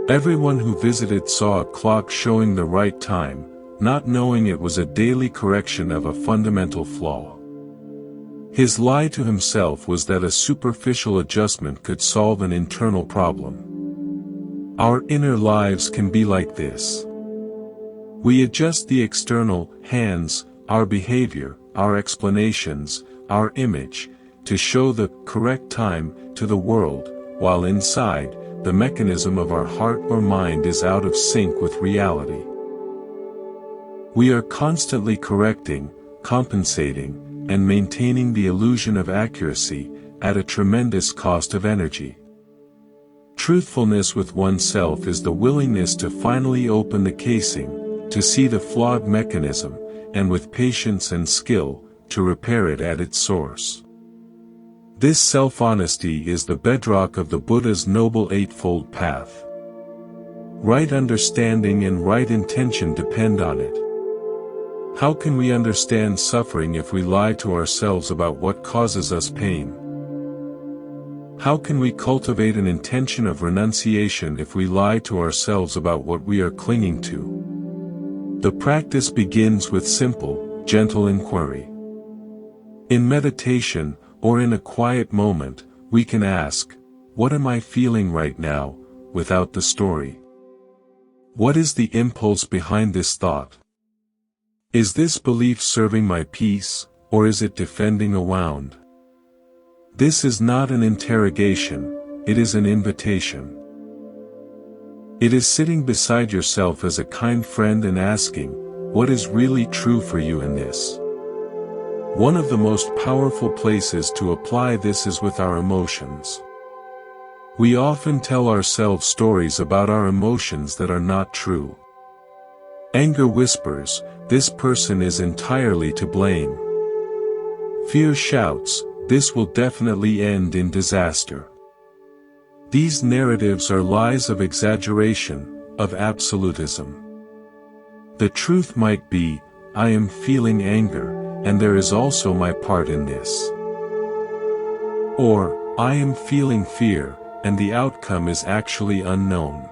Everyone who visited saw a clock showing the right time, not knowing it was a daily correction of a fundamental flaw. His lie to himself was that a superficial adjustment could solve an internal problem. Our inner lives can be like this. We adjust the external, hands, our behavior, our explanations, our image, to show the correct time to the world, while inside, the mechanism of our heart or mind is out of sync with reality. We are constantly correcting, compensating, and maintaining the illusion of accuracy, at a tremendous cost of energy. Truthfulness with oneself is the willingness to finally open the casing, to see the flawed mechanism, and with patience and skill, to repair it at its source. This self-honesty is the bedrock of the Buddha's Noble Eightfold Path. Right understanding and right intention depend on it. How can we understand suffering if we lie to ourselves about what causes us pain? How can we cultivate an intention of renunciation if we lie to ourselves about what we are clinging to? The practice begins with simple, gentle inquiry. In meditation, or in a quiet moment, we can ask, "What am I feeling right now?" without the story. What is the impulse behind this thought? Is this belief serving my peace, or is it defending a wound? This is not an interrogation, it is an invitation. It is sitting beside yourself as a kind friend and asking, what is really true for you in this? One of the most powerful places to apply this is with our emotions. We often tell ourselves stories about our emotions that are not true. Anger whispers, "This person is entirely to blame." Fear shouts, "This will definitely end in disaster." These narratives are lies of exaggeration, of absolutism. The truth might be, "I am feeling anger, and there is also my part in this." Or, "I am feeling fear, and the outcome is actually unknown."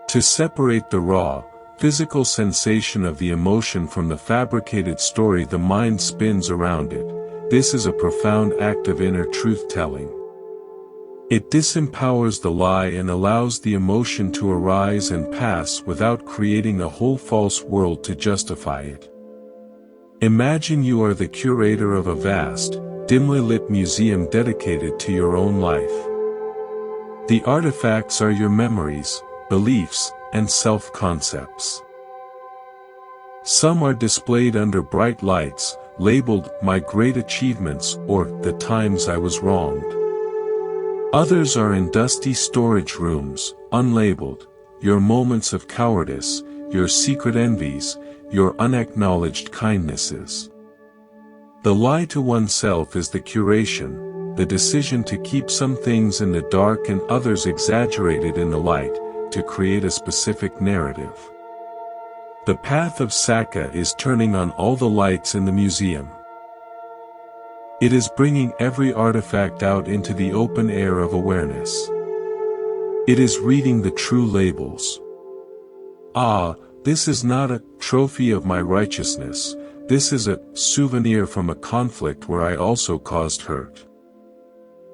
To separate the raw, physical sensation of the emotion from the fabricated story the mind spins around it, this is a profound act of inner truth-telling. It disempowers the lie and allows the emotion to arise and pass without creating a whole false world to justify it. Imagine you are the curator of a vast, dimly lit museum dedicated to your own life. The artifacts are your memories, beliefs, and self-concepts. Some are displayed under bright lights, labeled "My Great Achievements" or "The Times I Was Wronged." Others are in dusty storage rooms, unlabeled, your moments of cowardice, your secret envies, your unacknowledged kindnesses. The lie to oneself is the curation, the decision to keep some things in the dark and others exaggerated in the light, to create a specific narrative. The path of Sacca is turning on all the lights in the museum. It is bringing every artifact out into the open air of awareness. It is reading the true labels. Ah, this is not a trophy of my righteousness, this is a souvenir from a conflict where I also caused hurt.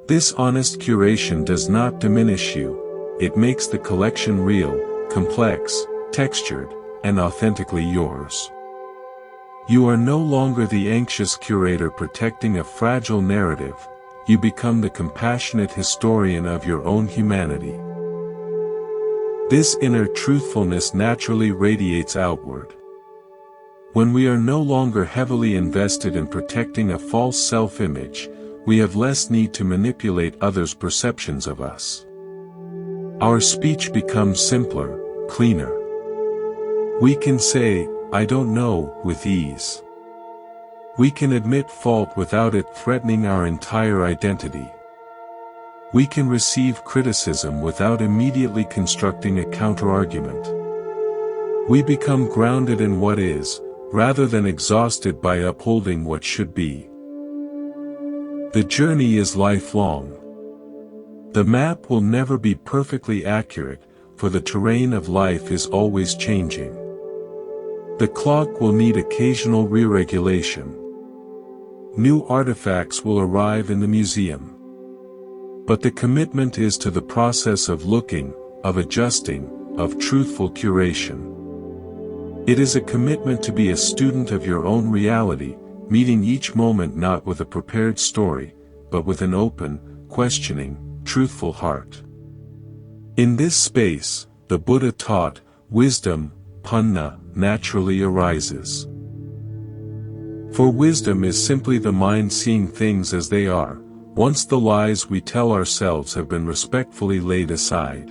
This honest curation does not diminish you, it makes the collection real, complex, textured, and authentically yours. You are no longer the anxious curator protecting a fragile narrative, you become the compassionate historian of your own humanity. This inner truthfulness naturally radiates outward. When we are no longer heavily invested in protecting a false self-image, we have less need to manipulate others' perceptions of us. Our speech becomes simpler, cleaner. We can say, "I don't know," with ease. We can admit fault without it threatening our entire identity. We can receive criticism without immediately constructing a counterargument. We become grounded in what is, rather than exhausted by upholding what should be. The journey is lifelong. The map will never be perfectly accurate, for the terrain of life is always changing. The clock will need occasional re-regulation. New artifacts will arrive in the museum. But the commitment is to the process of looking, of adjusting, of truthful curation. It is a commitment to be a student of your own reality, meeting each moment not with a prepared story, but with an open, questioning, truthful heart. In this space, the Buddha taught, wisdom, panna, naturally arises. For wisdom is simply the mind seeing things as they are, once the lies we tell ourselves have been respectfully laid aside.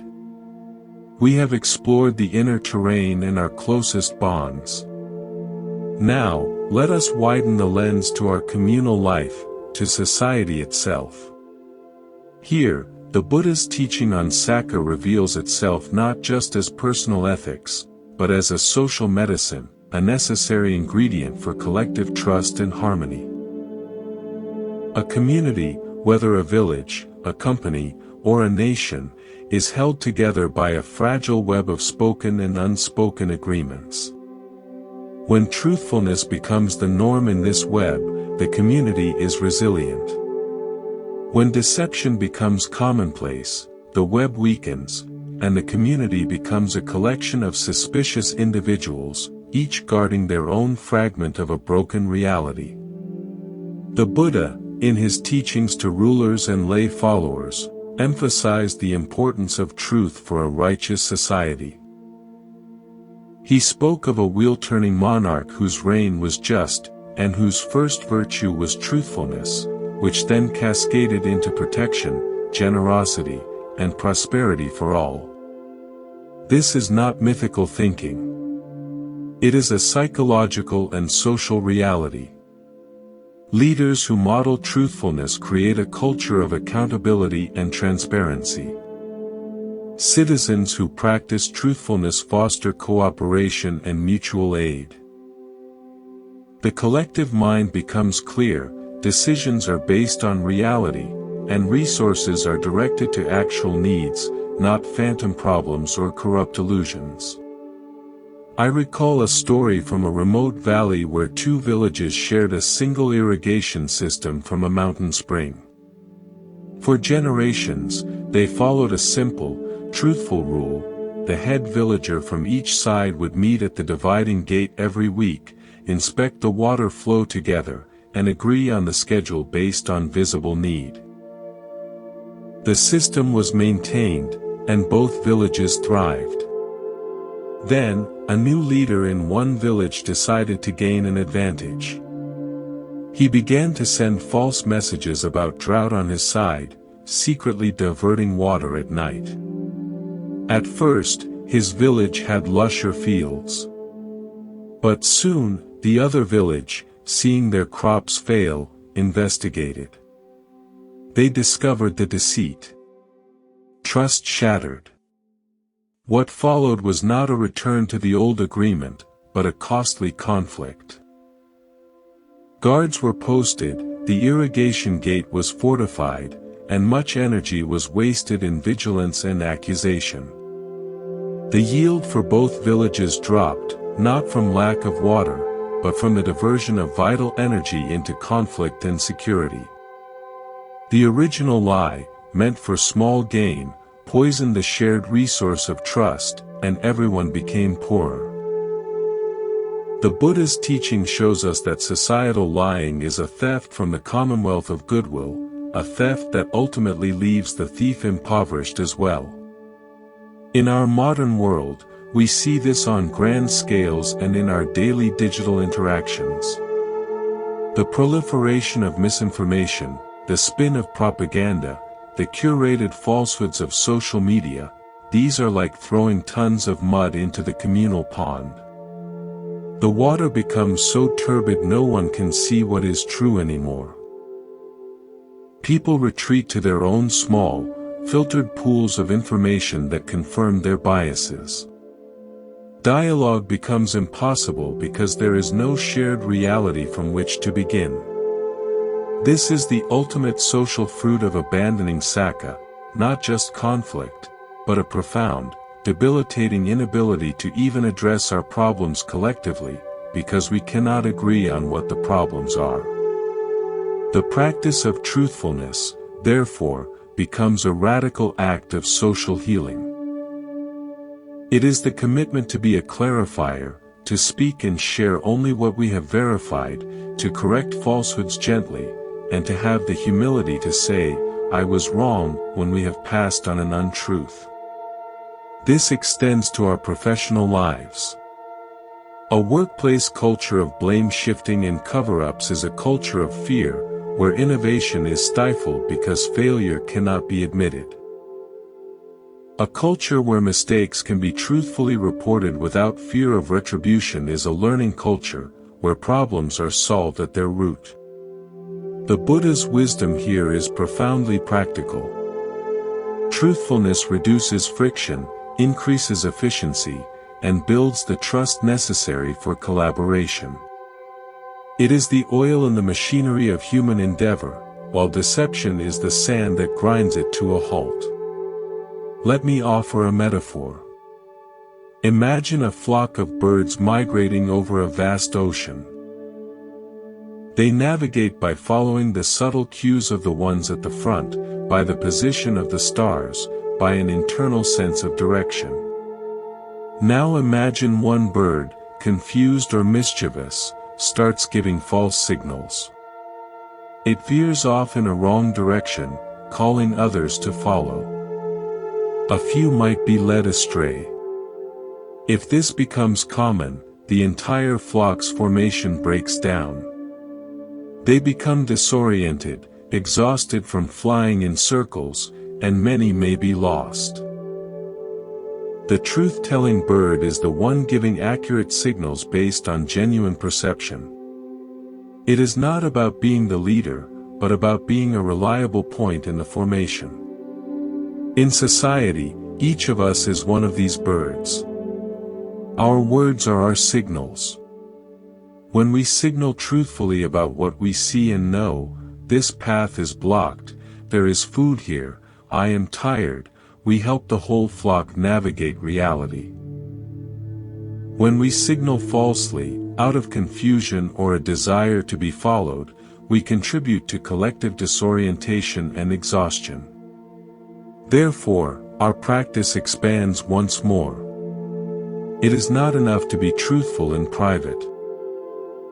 We have explored the inner terrain and our closest bonds. Now, let us widen the lens to our communal life, to society itself. Here, the Buddha's teaching on Sacca reveals itself not just as personal ethics, but as a social medicine, a necessary ingredient for collective trust and harmony. A community, whether a village, a company, or a nation, is held together by a fragile web of spoken and unspoken agreements. When truthfulness becomes the norm in this web, the community is resilient. When deception becomes commonplace, the web weakens, and the community becomes a collection of suspicious individuals, each guarding their own fragment of a broken reality. The Buddha, in his teachings to rulers and lay followers, emphasized the importance of truth for a righteous society. He spoke of a wheel-turning monarch whose reign was just, and whose first virtue was truthfulness, which then cascaded into protection, generosity, and prosperity for all. This is not mythical thinking. It is a psychological and social reality. Leaders who model truthfulness create a culture of accountability and transparency. Citizens who practice truthfulness foster cooperation and mutual aid. The collective mind becomes clear, decisions are based on reality, and resources are directed to actual needs, not phantom problems or corrupt illusions. I recall a story from a remote valley where two villages shared a single irrigation system from a mountain spring. For generations, they followed a simple, truthful rule: the head villager from each side would meet at the dividing gate every week, inspect the water flow together, and agree on the schedule based on visible need. The system was maintained, and both villages thrived. Then, a new leader in one village decided to gain an advantage. He began to send false messages about drought on his side, secretly diverting water at night. At first, his village had lusher fields. But soon, the other village, seeing their crops fail, investigated. They discovered the deceit. Trust shattered. What followed was not a return to the old agreement, but a costly conflict. Guards were posted, the irrigation gate was fortified, and much energy was wasted in vigilance and accusation. The yield for both villages dropped, not from lack of water, but from the diversion of vital energy into conflict and security. The original lie, meant for small gain, poisoned the shared resource of trust, and everyone became poorer. The Buddha's teaching shows us that societal lying is a theft from the commonwealth of goodwill, a theft that ultimately leaves the thief impoverished as well. In our modern world, we see this on grand scales and in our daily digital interactions. The proliferation of misinformation, the spin of propaganda, the curated falsehoods of social media, these are like throwing tons of mud into the communal pond. The water becomes so turbid no one can see what is true anymore. People retreat to their own small, filtered pools of information that confirm their biases. Dialogue becomes impossible because there is no shared reality from which to begin. This is the ultimate social fruit of abandoning Sacca, not just conflict, but a profound, debilitating inability to even address our problems collectively, because we cannot agree on what the problems are. The practice of truthfulness, therefore, becomes a radical act of social healing. It is the commitment to be a clarifier, to speak and share only what we have verified, to correct falsehoods gently, and to have the humility to say, "I was wrong," when we have passed on an untruth. This extends to our professional lives. A workplace culture of blame-shifting and cover-ups is a culture of fear, where innovation is stifled because failure cannot be admitted. A culture where mistakes can be truthfully reported without fear of retribution is a learning culture, where problems are solved at their root. The Buddha's wisdom here is profoundly practical. Truthfulness reduces friction, increases efficiency, and builds the trust necessary for collaboration. It is the oil in the machinery of human endeavor, while deception is the sand that grinds it to a halt. Let me offer a metaphor. Imagine a flock of birds migrating over a vast ocean. They navigate by following the subtle cues of the ones at the front, by the position of the stars, by an internal sense of direction. Now imagine one bird, confused or mischievous, starts giving false signals. It veers off in a wrong direction, calling others to follow. A few might be led astray. If this becomes common, the entire flock's formation breaks down. They become disoriented, exhausted from flying in circles, and many may be lost. The truth-telling bird is the one giving accurate signals based on genuine perception. It is not about being the leader, but about being a reliable point in the formation. In society, each of us is one of these birds. Our words are our signals. When we signal truthfully about what we see and know, this path is blocked, there is food here, I am tired, we help the whole flock navigate reality. When we signal falsely, out of confusion or a desire to be followed, we contribute to collective disorientation and exhaustion. Therefore, our practice expands once more. It is not enough to be truthful in private.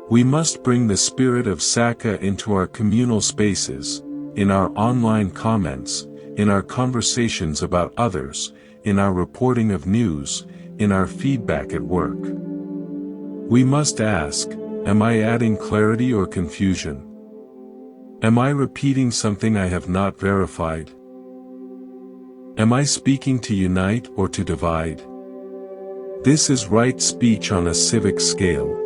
We must bring the spirit of Sacca into our communal spaces, in our online comments, in our conversations about others, in our reporting of news, in our feedback at work. We must ask, am I adding clarity or confusion? Am I repeating something I have not verified? Am I speaking to unite or to divide? This is right speech on a civic scale.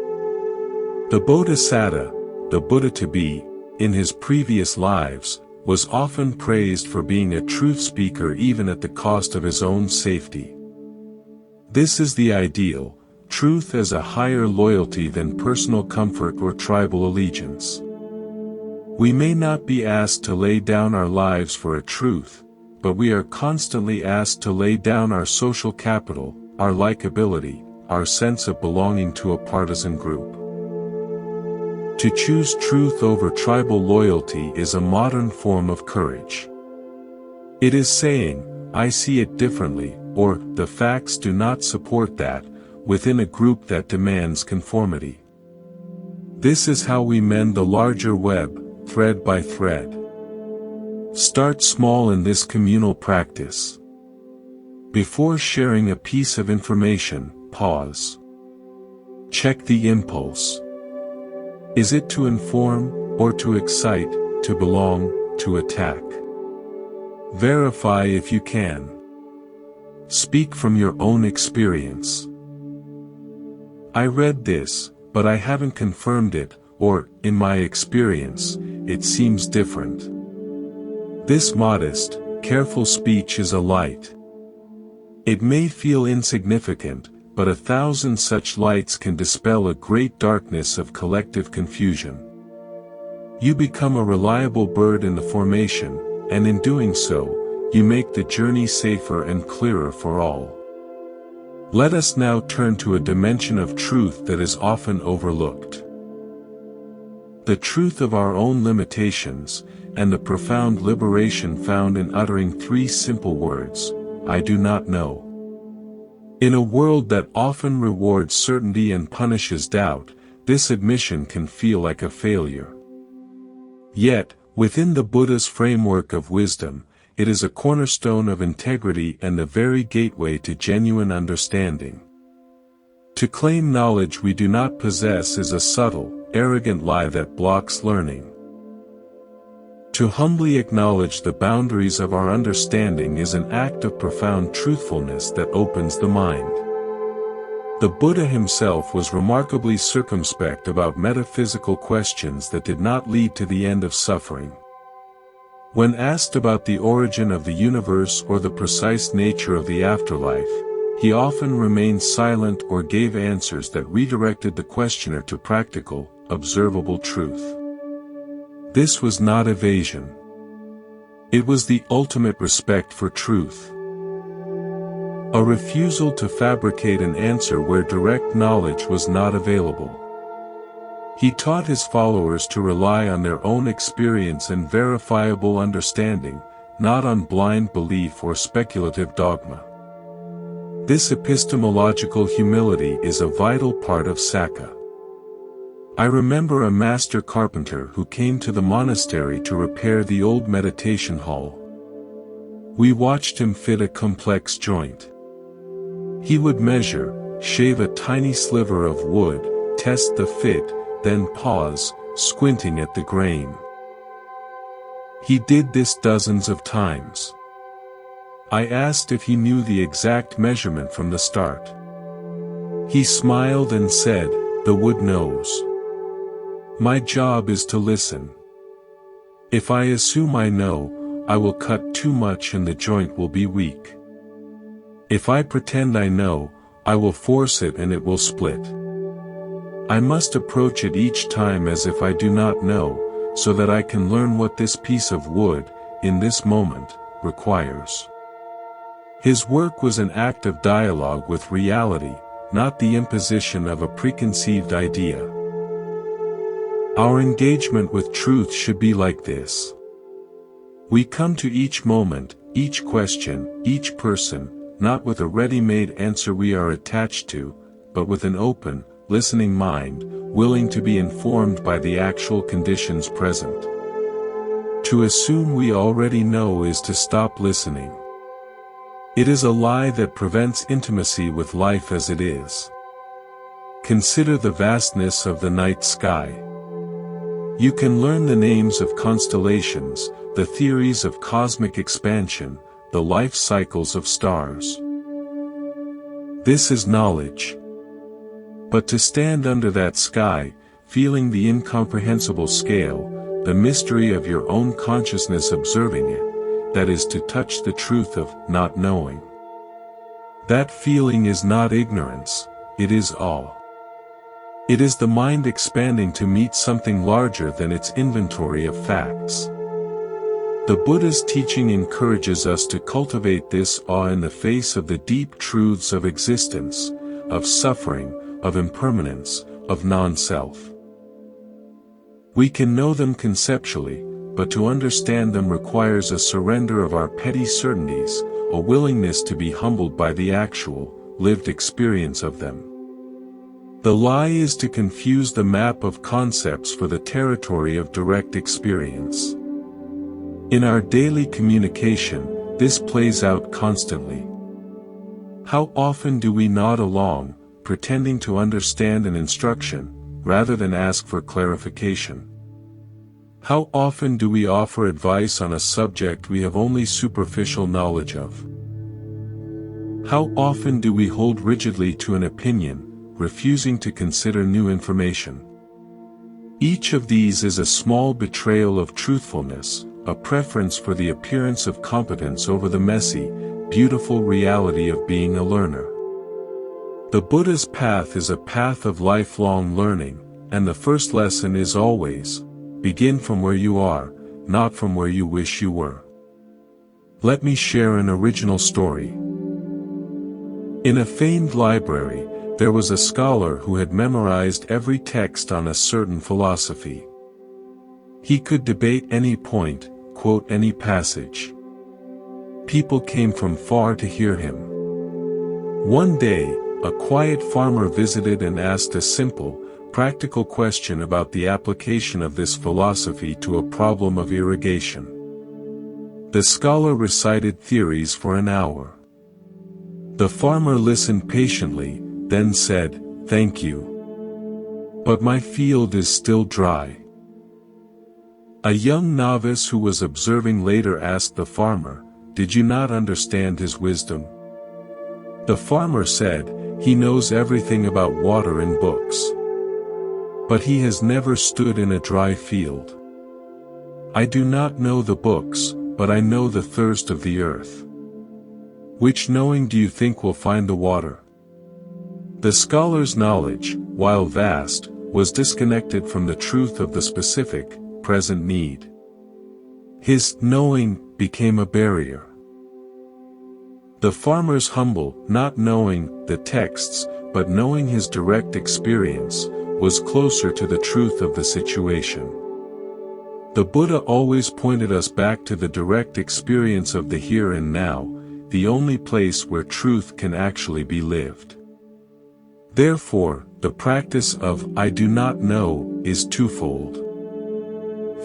The Bodhisattva, the Buddha to be, in his previous lives, was often praised for being a truth speaker even at the cost of his own safety. This is the ideal, truth as a higher loyalty than personal comfort or tribal allegiance. We may not be asked to lay down our lives for a truth, but we are constantly asked to lay down our social capital, our likability, our sense of belonging to a partisan group. To choose truth over tribal loyalty is a modern form of courage. It is saying, I see it differently, or, the facts do not support that, within a group that demands conformity. This is how we mend the larger web, thread by thread. Start small in this communal practice. Before sharing a piece of information, pause. Check the impulse. Is it to inform, or to excite, to belong, to attack? Verify if you can. Speak from your own experience. I read this, but I haven't confirmed it, or, in my experience, it seems different. This modest, careful speech is a light. It may feel insignificant, but 1,000 such lights can dispel a great darkness of collective confusion. You become a reliable bird in the formation, and in doing so, you make the journey safer and clearer for all. Let us now turn to a dimension of truth that is often overlooked. The truth of our own limitations, and the profound liberation found in uttering 3 simple words, I do not know. In a world that often rewards certainty and punishes doubt, this admission can feel like a failure. Yet, within the Buddha's framework of wisdom, it is a cornerstone of integrity and the very gateway to genuine understanding. To claim knowledge we do not possess is a subtle, arrogant lie that blocks learning. To humbly acknowledge the boundaries of our understanding is an act of profound truthfulness that opens the mind. The Buddha himself was remarkably circumspect about metaphysical questions that did not lead to the end of suffering. When asked about the origin of the universe or the precise nature of the afterlife, he often remained silent or gave answers that redirected the questioner to practical, observable truth. This was not evasion. It was the ultimate respect for truth. A refusal to fabricate an answer where direct knowledge was not available. He taught his followers to rely on their own experience and verifiable understanding, not on blind belief or speculative dogma. This epistemological humility is a vital part of Sacca. I remember a master carpenter who came to the monastery to repair the old meditation hall. We watched him fit a complex joint. He would measure, shave a tiny sliver of wood, test the fit, then pause, squinting at the grain. He did this dozens of times. I asked if he knew the exact measurement from the start. He smiled and said, "The wood knows. My job is to listen. If I assume I know, I will cut too much and the joint will be weak. If I pretend I know, I will force it and it will split. I must approach it each time as if I do not know, so that I can learn what this piece of wood, in this moment, requires." His work was an act of dialogue with reality, not the imposition of a preconceived idea. Our engagement with truth should be like this. We come to each moment, each question, each person, not with a ready-made answer we are attached to, but with an open, listening mind, willing to be informed by the actual conditions present. To assume we already know is to stop listening. It is a lie that prevents intimacy with life as it is. Consider the vastness of the night sky. You can learn the names of constellations, the theories of cosmic expansion, the life cycles of stars. This is knowledge. But to stand under that sky, feeling the incomprehensible scale, the mystery of your own consciousness observing it, that is to touch the truth of not knowing. That feeling is not ignorance, it is awe. It is the mind expanding to meet something larger than its inventory of facts. The Buddha's teaching encourages us to cultivate this awe in the face of the deep truths of existence, of suffering, of impermanence, of non-self. We can know them conceptually, but to understand them requires a surrender of our petty certainties, a willingness to be humbled by the actual, lived experience of them. The lie is to confuse the map of concepts for the territory of direct experience. In our daily communication, this plays out constantly. How often do we nod along, pretending to understand an instruction, rather than ask for clarification? How often do we offer advice on a subject we have only superficial knowledge of? How often do we hold rigidly to an opinion, refusing to consider new information? Each of these is a small betrayal of truthfulness, a preference for the appearance of competence over the messy, beautiful reality of being a learner. The Buddha's path is a path of lifelong learning, and the first lesson is always, begin from where you are, not from where you wish you were. Let me share an original story. In a famed library, there was a scholar who had memorized every text on a certain philosophy. He could debate any point, quote any passage. People came from far to hear him. One day, a quiet farmer visited and asked a simple, practical question about the application of this philosophy to a problem of irrigation. The scholar recited theories for an hour. The farmer listened patiently, then said, "Thank you. But my field is still dry." A young novice who was observing later asked the farmer, "Did you not understand his wisdom?" The farmer said, He knows everything about water in books. But he has never stood in a dry field. I do not know the books, but I know the thirst of the earth. Which knowing do you think will find the water? The scholar's knowledge, while vast, was disconnected from the truth of the specific, present need. His knowing became a barrier. The farmer's humble, not knowing the texts, but knowing his direct experience, was closer to the truth of the situation. The Buddha always pointed us back to the direct experience of the here and now, the only place where truth can actually be lived. Therefore, the practice of I do not know is twofold.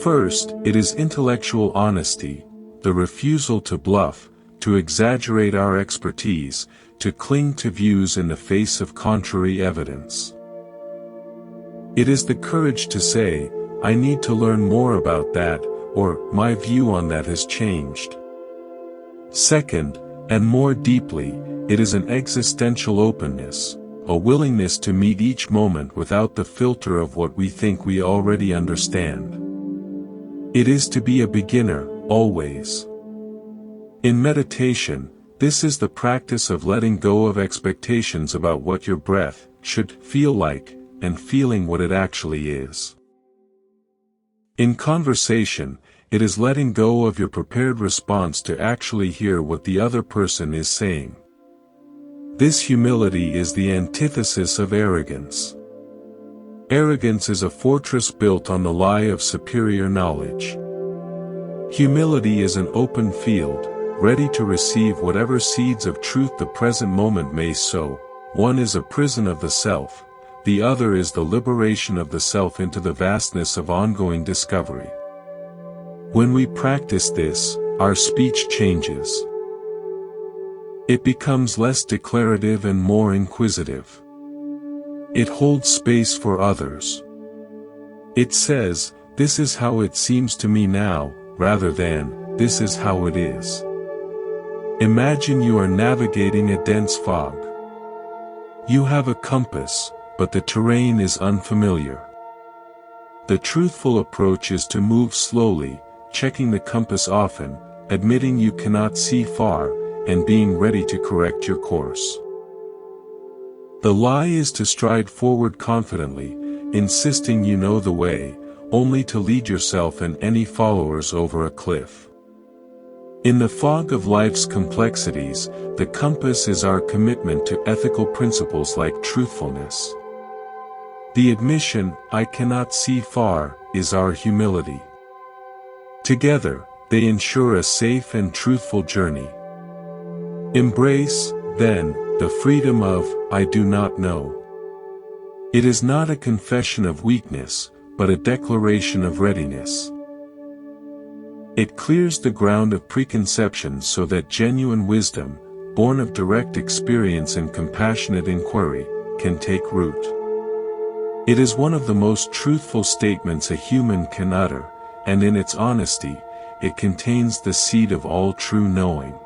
First, it is intellectual honesty, the refusal to bluff, to exaggerate our expertise, to cling to views in the face of contrary evidence. It is the courage to say, I need to learn more about that, or my view on that has changed. Second, and more deeply, it is an existential openness, a willingness to meet each moment without the filter of what we think we already understand. It is to be a beginner, always. In meditation, this is the practice of letting go of expectations about what your breath should feel like, and feeling what it actually is. In conversation, it is letting go of your prepared response to actually hear what the other person is saying. This humility is the antithesis of arrogance. Arrogance is a fortress built on the lie of superior knowledge. Humility is an open field, ready to receive whatever seeds of truth the present moment may sow. One is a prison of the self, the other is the liberation of the self into the vastness of ongoing discovery. When we practice this, our speech changes. It becomes less declarative and more inquisitive. It holds space for others. It says, this is how it seems to me now, rather than, this is how it is. Imagine you are navigating a dense fog. You have a compass, but the terrain is unfamiliar. The truthful approach is to move slowly, checking the compass often, admitting you cannot see far, and being ready to correct your course. The lie is to stride forward confidently, insisting you know the way, only to lead yourself and any followers over a cliff. In the fog of life's complexities, the compass is our commitment to ethical principles like truthfulness. The admission, I cannot see far, is our humility. Together, they ensure a safe and truthful journey. Embrace, then, the freedom of, I do not know. It is not a confession of weakness, but a declaration of readiness. It clears the ground of preconceptions so that genuine wisdom, born of direct experience and compassionate inquiry, can take root. It is one of the most truthful statements a human can utter, and in its honesty, it contains the seed of all true knowing.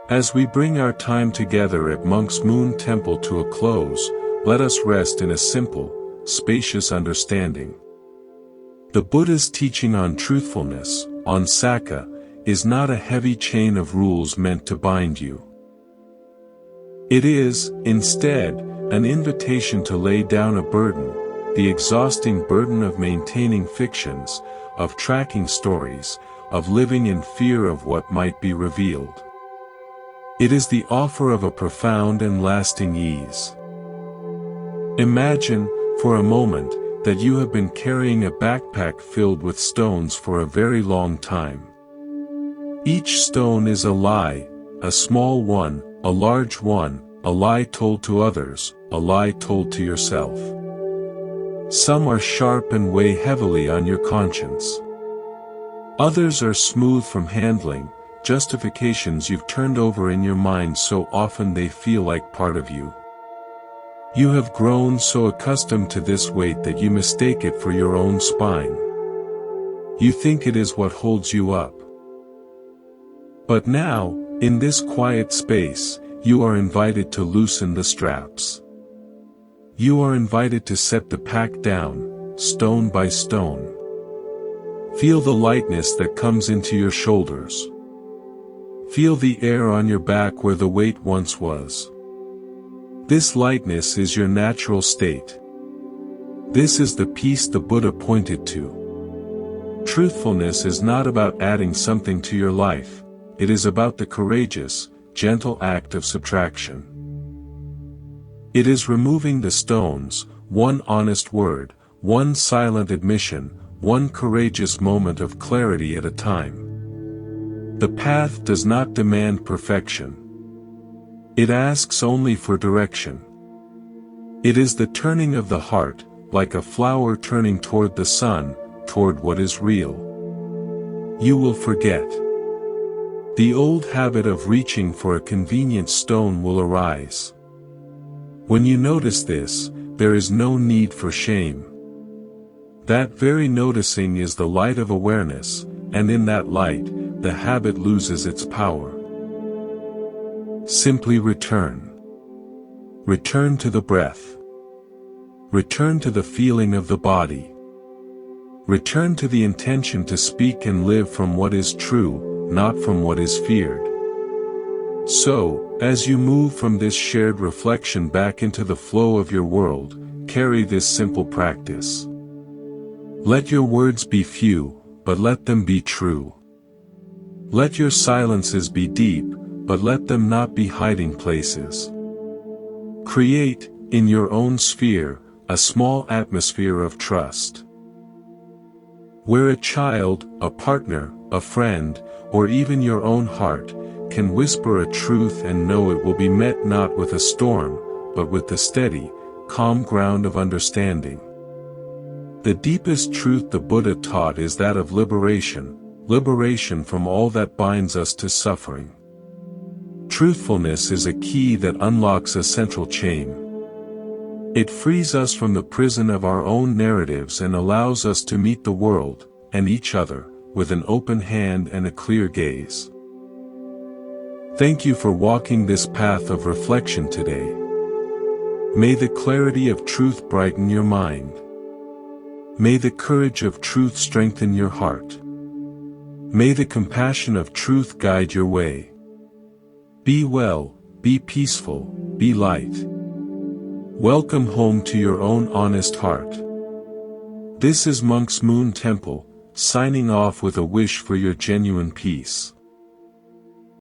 As we bring our time together at Monk's Moon Temple to a close, let us rest in a simple, spacious understanding. The Buddha's teaching on truthfulness, on Sacca, is not a heavy chain of rules meant to bind you. It is, instead, an invitation to lay down a burden, the exhausting burden of maintaining fictions, of tracking stories, of living in fear of what might be revealed. It is the offer of a profound and lasting ease. Imagine, for a moment, that you have been carrying a backpack filled with stones for a very long time. Each stone is a lie, a small one, a large one, a lie told to others, a lie told to yourself. Some are sharp and weigh heavily on your conscience. Others are smooth from handling, justifications you've turned over in your mind so often they feel like part of you. You have grown so accustomed to this weight that you mistake it for your own spine. You think it is what holds you up. But now, in this quiet space, you are invited to loosen the straps. You are invited to set the pack down, stone by stone. Feel the lightness that comes into your shoulders. Feel the air on your back where the weight once was. This lightness is your natural state. This is the peace the Buddha pointed to. Truthfulness is not about adding something to your life, it is about the courageous, gentle act of subtraction. It is removing the stones, one honest word, one silent admission, one courageous moment of clarity at a time. The path does not demand perfection. It asks only for direction. It is the turning of the heart, like a flower turning toward the sun, toward what is real. You will forget. The old habit of reaching for a convenient stone will arise. When you notice this, there is no need for shame. That very noticing is the light of awareness, and in that light, the habit loses its power. Simply return. Return to the breath. Return to the feeling of the body. Return to the intention to speak and live from what is true, not from what is feared. So, as you move from this shared reflection back into the flow of your world, carry this simple practice. Let your words be few, but let them be true. Let your silences be deep, but let them not be hiding places. Create, in your own sphere, a small atmosphere of trust. Where a child, a partner, a friend, or even your own heart, can whisper a truth and know it will be met not with a storm, but with the steady, calm ground of understanding. The deepest truth the Buddha taught is that of liberation, liberation from all that binds us to suffering. Truthfulness is a key that unlocks a central chain. It frees us from the prison of our own narratives and allows us to meet the world, and each other, with an open hand and a clear gaze. Thank you for walking this path of reflection today. May the clarity of truth brighten your mind. May the courage of truth strengthen your heart. May the compassion of truth guide your way. Be well, be peaceful, be light. Welcome home to your own honest heart. This is Monk's Moon Temple, signing off with a wish for your genuine peace.